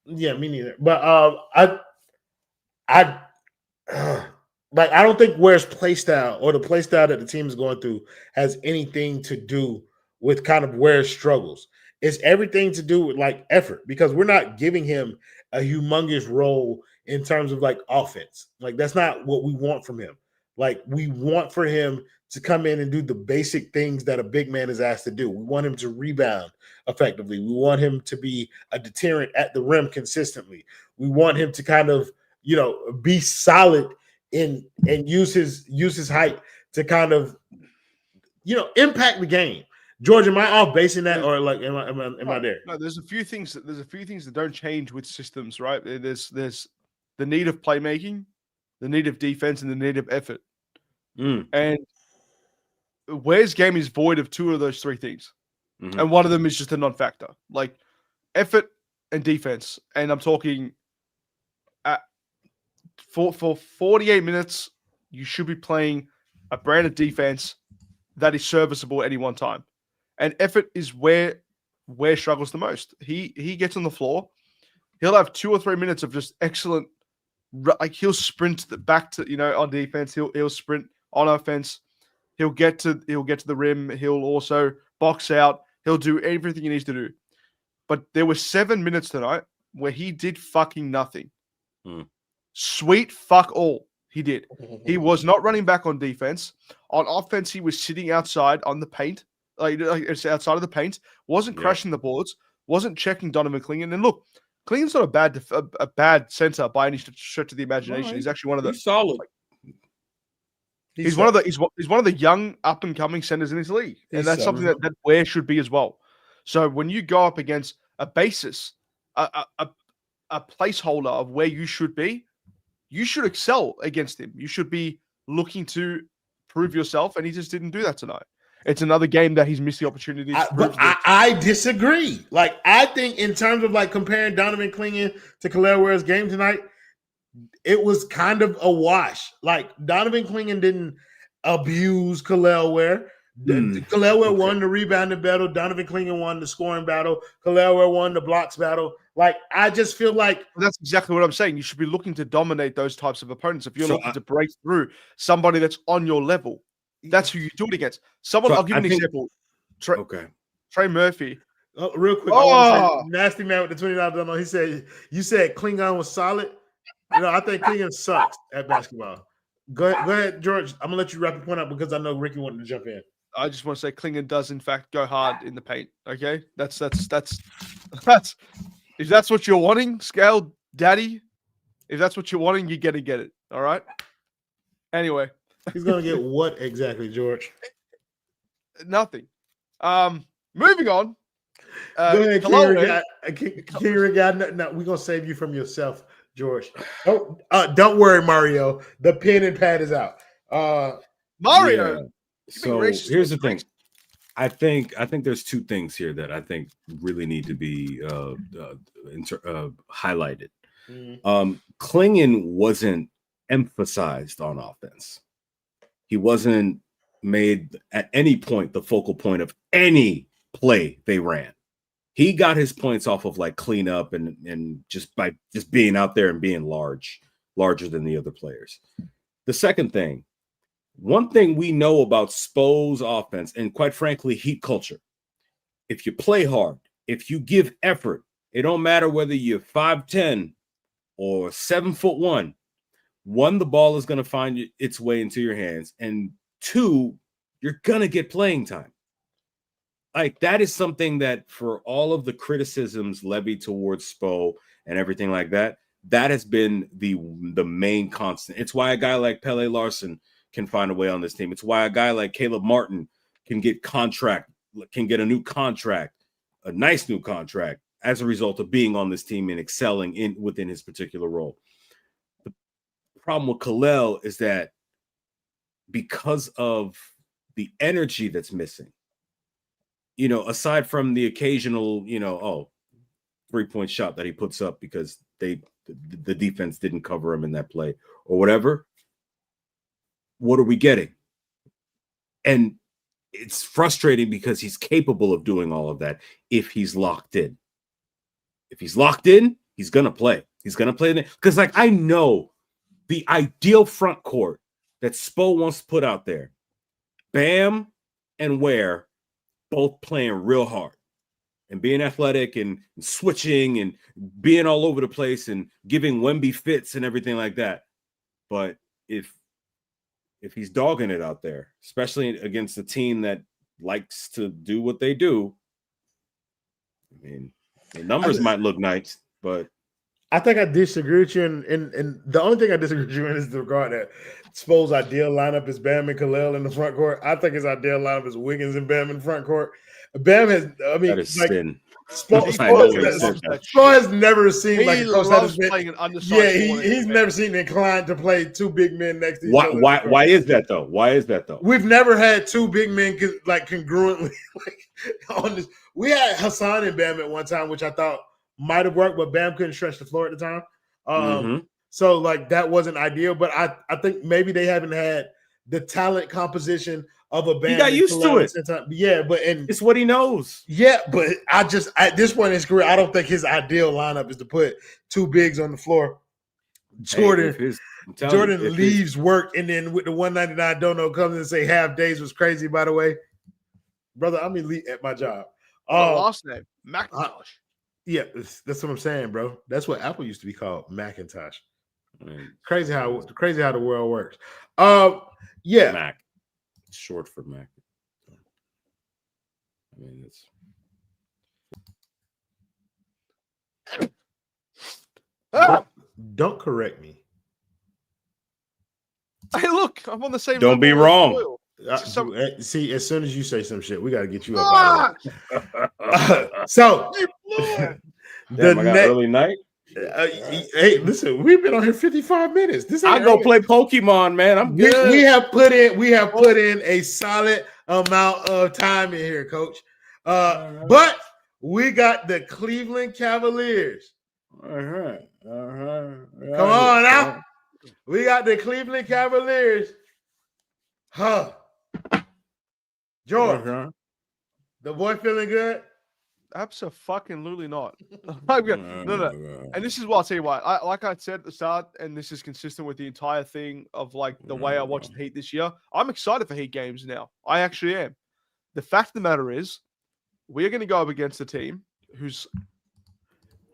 Yeah, me neither. But I don't think Ware's play style or the play style that the team is going through has anything to do with kind of Ware's struggles. It's everything to do with like effort, because we're not giving him a humongous role in terms of like offense. Like that's not what we want from him. Like we want for him to come in and do the basic things that a big man is asked to do. We want him to rebound effectively. We want him to be a deterrent at the rim consistently. We want him to kind of, be solid and use his height to kind of, impact the game. George, am I off basing that, or like am I there? No, there's a few things that don't change with systems, right? There's the need of playmaking, the need of defense, and the need of effort. And Ware's game is void of 2 of those 3 things. Mm-hmm. And one of them is just a non-factor. Like effort and defense. And I'm talking for 48 minutes, you should be playing a brand of defense that is serviceable at any one time. And effort is where struggles the most. He gets on the floor. He'll have 2 or 3 minutes of just excellent. Like he'll sprint back to on defense. He'll sprint on offense. He'll get to the rim. He'll also box out. He'll do everything he needs to do. But there were 7 minutes tonight where he did fucking nothing. Sweet fuck all. He did. He was not running back on defense. On offense, he was sitting outside on the paint. Like it's outside of the paint. Wasn't crashing the boards. Wasn't checking Donovan Clingan. And look, Clingan's not a bad center by any stretch of the imagination. No, he's actually one of the solid. He's one of the young up and coming centers in his league, and that's something that Ware should be as well. So when you go up against a basis, a placeholder of where you should be, you should excel against him. You should be looking to prove yourself, and he just didn't do that tonight. It's another game that he's missed the opportunity to prove that. I disagree. Like, I think in terms of like comparing Donovan Clingan to Kel'el Ware's game tonight, it was kind of a wash. Like, Donovan Clingan didn't abuse Kel'el Ware. Kel'el Ware won the rebounding battle. Donovan Clingan won the scoring battle. Kel'el Ware won the blocks battle. Like, I just feel like that's exactly what I'm saying. You should be looking to dominate those types of opponents. If you're looking to break through somebody that's on your level, that's who you do it against. Someone, I'll give you an example. Trey Murphy. Real quick, I want to say, Nasty Man with the $20 he said, you said Klingon was solid. I think Klingon sucks at basketball. Go ahead, George. I'm gonna let you wrap your point up because I know Ricky wanted to jump in. I just want to say Klingon does in fact go hard in the paint. Okay, that's if that's what you're wanting, Scale Daddy. If that's what you're wanting, you're gonna get it. All right. Anyway, he's gonna get what exactly, George? Nothing. Moving on. Go ahead, King Regard. No, we're gonna save you from yourself, George. Don't worry, Mario. The pen and pad is out. Mario. Yeah. So here's the thing. I think there's two things here that I think really need to be highlighted. Klingan wasn't emphasized on offense. He wasn't made at any point the focal point of any play they ran. He got his points off of like cleanup and just by just being out there and being larger than the other players. The second thing, one thing we know about Spo's offense and quite frankly, Heat culture, if you play hard, if you give effort, it don't matter whether you're 5'10" or 7'1". One, the ball is going to find its way into your hands. And two, you're going to get playing time. Like, that is something that for all of the criticisms levied towards Spo and everything like that, that has been the main constant. It's why a guy like Pele Larson can find a way on this team. It's why a guy like Caleb Martin can get a new contract, a nice new contract as a result of being on this team and excelling within his particular role. The problem with Kel'el is that because of the energy that's missing, aside from the occasional, 3-point shot that he puts up because the defense didn't cover him in that play or whatever, what are we getting? And it's frustrating because he's capable of doing all of that if he's locked in. If he's locked in, he's going to play. He's going to play because, like, I know the ideal front court that Spo wants to put out there, Bam and Ware both playing real hard and being athletic and switching and being all over the place and giving Wemby fits and everything like that. But if he's dogging it out there, especially against a team that likes to do what they do, I mean, the numbers might look nice, but I think I disagree with you. And the only thing I disagree with you in is the regard that Spo's ideal lineup is Bam and Kel'el in the front court. I think his ideal lineup is Wiggins and Bam in the front court. Bam has, that is sin. Spo has never seen like a coach that has been. He's never seen inclined to play two big men next to each other. Why is that though? We've never had two big men like congruently on this. We had Hassan and Bam at one time, which I thought might have worked, but Bam couldn't stretch the floor at the time. So like that wasn't ideal, but I think maybe they haven't had the talent composition of a Bam. He got used to it. Yeah, but it's what he knows. Yeah, but I just at this point in his career, I don't think his ideal lineup is to put two bigs on the floor. Jordan leaves work, and then with the 199 dono comes and say half days was crazy. By the way, brother, I'm elite at my job. Last name Macintosh. Yeah, that's what I'm saying, bro. That's what Apple used to be called, Macintosh. Crazy how the world works. Yeah, Mac, it's short for Mac. I mean, it's don't correct me. Hey, look, I'm on the same. Don't be wrong. See, as soon as you say some shit, we got to get you up. So early night. Hey, listen, we've been on here 55 minutes. This I ain't go play Pokemon, man. I'm good. we have put in a solid amount of time in here, Coach. But we got the Cleveland Cavaliers. Come on now. We got the Cleveland Cavaliers. Huh. George, the boy feeling good? Absolutely not. No. And this is what I'll tell you why. Like I said at the start, and this is consistent with the entire thing of like the way I watched the Heat this year. I'm excited for Heat games now. I actually am. The fact of the matter is, we're going to go up against a team who's.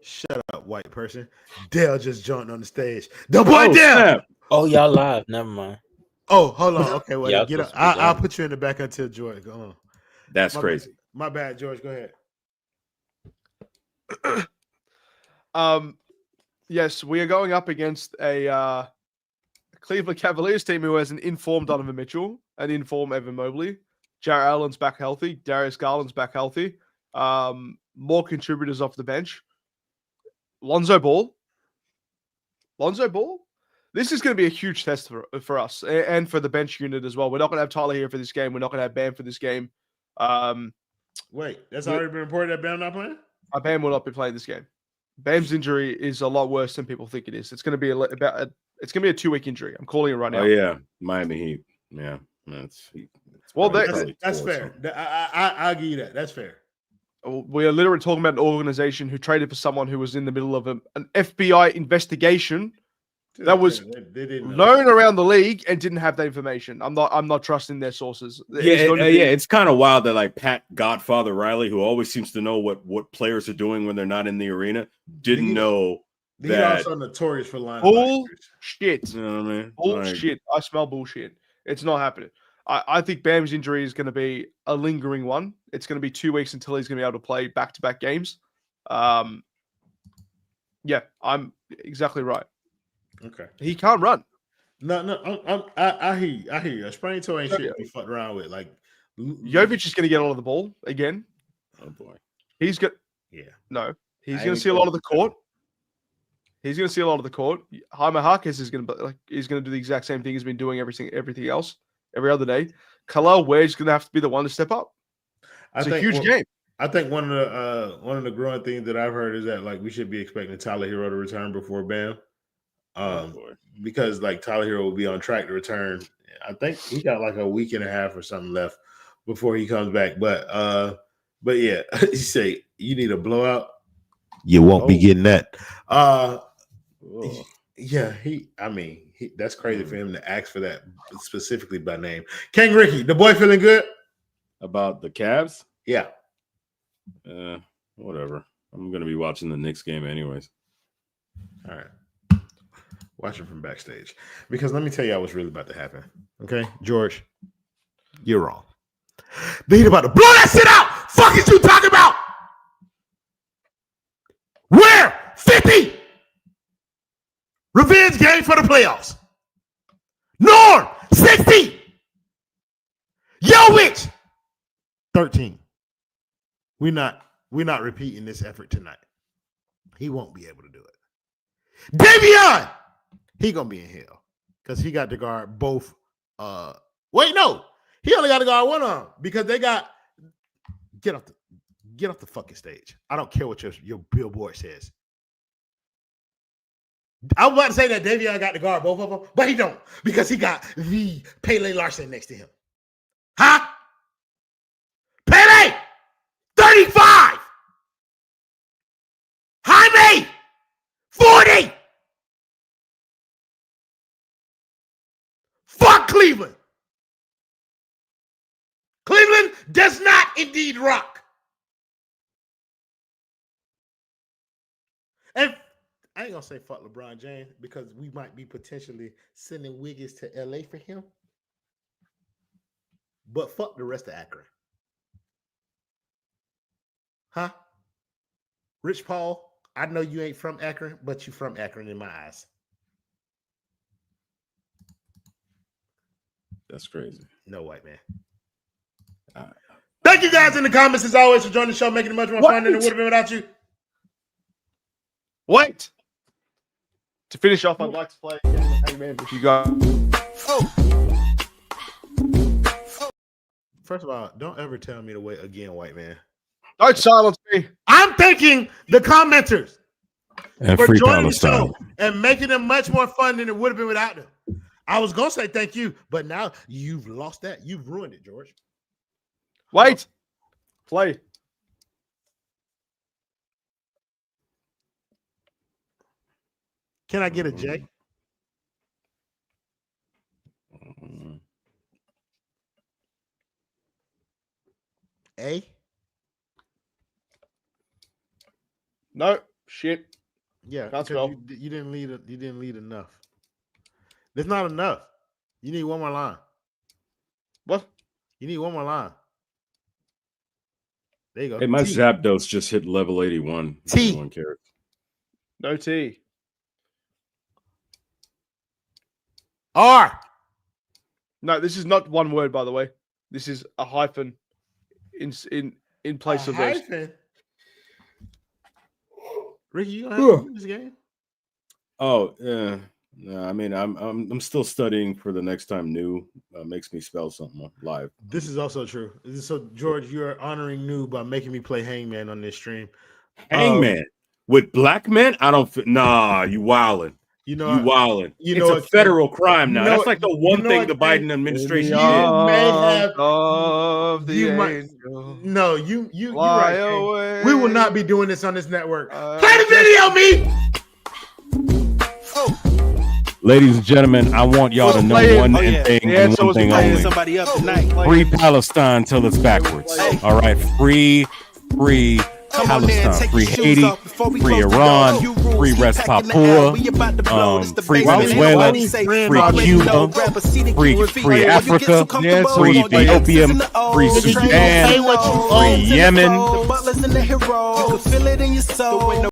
Shut up, white person. Dale just joined on the stage. The boy Dale. Snap. Oh, y'all live. Never mind. Oh, hold on. Okay, well, Yeah, get up. I'll put you in the back until George. Go on. That's crazy. My bad, George. Go ahead. Yes, we are going up against a Cleveland Cavaliers team who has an informed Donovan Mitchell, an informed Evan Mobley. Jarrett Allen's back healthy. Darius Garland's back healthy. More contributors off the bench. Lonzo Ball. This is going to be a huge test for us and for the bench unit as well. We're not going to have Tyler here for this game. We're not going to have Bam for this game. Wait, that's already been reported that Bam not playing? Bam will not be playing this game. Bam's injury is a lot worse than people think it is. It's going to be it's going to be a 2-week injury. I'm calling it right now. Oh yeah, Miami Heat. Yeah, that's fair. I'll give you that. That's fair. We are literally talking about an organization who traded for someone who was in the middle of an FBI investigation that was known around the league and didn't have that information. I'm not trusting their sources. It's kind of wild that like Pat Godfather Riley, who always seems to know what players are doing when they're not in the arena, didn't know that. He's also notorious for lying. Bullshit. You know what I mean? Bullshit. I smell bullshit. It's not happening. I think Bam's injury is going to be a lingering one. It's going to be 2 weeks until he's going to be able to play back-to-back games. Yeah, I'm exactly right. Okay. He can't run. No, I hear you. I hear you. A sprained toe ain't shit to be fucked around with. Like Jovic is going to get a lot of the ball again. Oh boy. He's got He's going to see a lot of the court. Jaime Jaquez is going to do the exact same thing he's been doing everything else every other day. Kel'el Ware's going to have to be the one to step up. It's a huge game. I think one of the growing things that I've heard is that like we should be expecting Tyler Herro to return before Bam. Because like Tyler Herro will be on track to return. I think he got like a week and a half or something left before he comes back. But yeah, you say you need a blowout. You won't be getting that. Yeah, that's crazy for him to ask for that specifically by name. King Ricky, the boy feeling good about the Cavs? Yeah. Whatever. I'm gonna be watching the Knicks game anyways. All right. Watching from backstage. Because let me tell you what's really about to happen. Okay, George, you're wrong. The Heat about to blow that shit out. Fuck is you talking about? Where? 50. Revenge game for the playoffs. Norm, 60. Yovic, 13. We're not repeating this effort tonight. He won't be able to do it. Davion, he gonna be in hell because he got to guard both. Wait, no, he only got to guard one arm because they got get off the fucking stage. I don't care what your billboard says. I was about to say that Davion got to guard both of them, but he don't because he got the Pele Larson next to him. Huh? Pele, 35. Jaime, 40. Fuck Cleveland. Cleveland does not indeed rock. And I ain't gonna say fuck LeBron James because we might be potentially sending Wiggins to LA for him. But fuck the rest of Akron. Huh? Rich Paul, I know you ain't from Akron, but you from Akron in my eyes. That's crazy. No, white man. Thank you guys in the comments as always for joining the show, making it much more fun than it would have been without you. Wait. To finish off, I'd like to play Hangman if you guys. First of all, don't ever tell me to wait again, white man. Don't silence me. I'm thanking the commenters And for free joining the Palestine. show and making them much more fun than it would have been without them. I was gonna say thank you, but now you've lost that. You've ruined it, George. Wait. Play. Can I get a J? A? No. Shit. Yeah, Can't because spell. you didn't lead. You didn't lead enough. There's not enough. You need one more line. What? You need one more line. There you go. Hey, my T. Zapdos just hit level 81. if T. anyone cares. No T. R. No, this is not one word, by the way. This is a hyphen in place of those. Hyphen. Ricky, you gonna have to this game? Oh, yeah. No, I mean, I'm still studying for the next time new makes me spell something live. This is also true. So, George, you are honoring new by making me play Hangman on this stream. Hangman with black men? I don't. Nah, you wildin'. You know, You wildin'. you It's know a what, federal crime now. you know That's what- like the you one know thing what, the Ken? Biden administration You did. may have. Of the You might. angel. No, you're Fly right. Ken. away. We will not be doing this on this network. Play the video, me. Ladies and gentlemen, I want y'all to know play it. one Oh, yeah. thing The and answer one was thing playing only. Somebody up tonight. Free Palestine till it's backwards. All right, free Palestine, free Haiti, free Iran, free West Papua, free Venezuela, free Cuba, free Africa, free Ethiopia, free Sudan, free Yemen.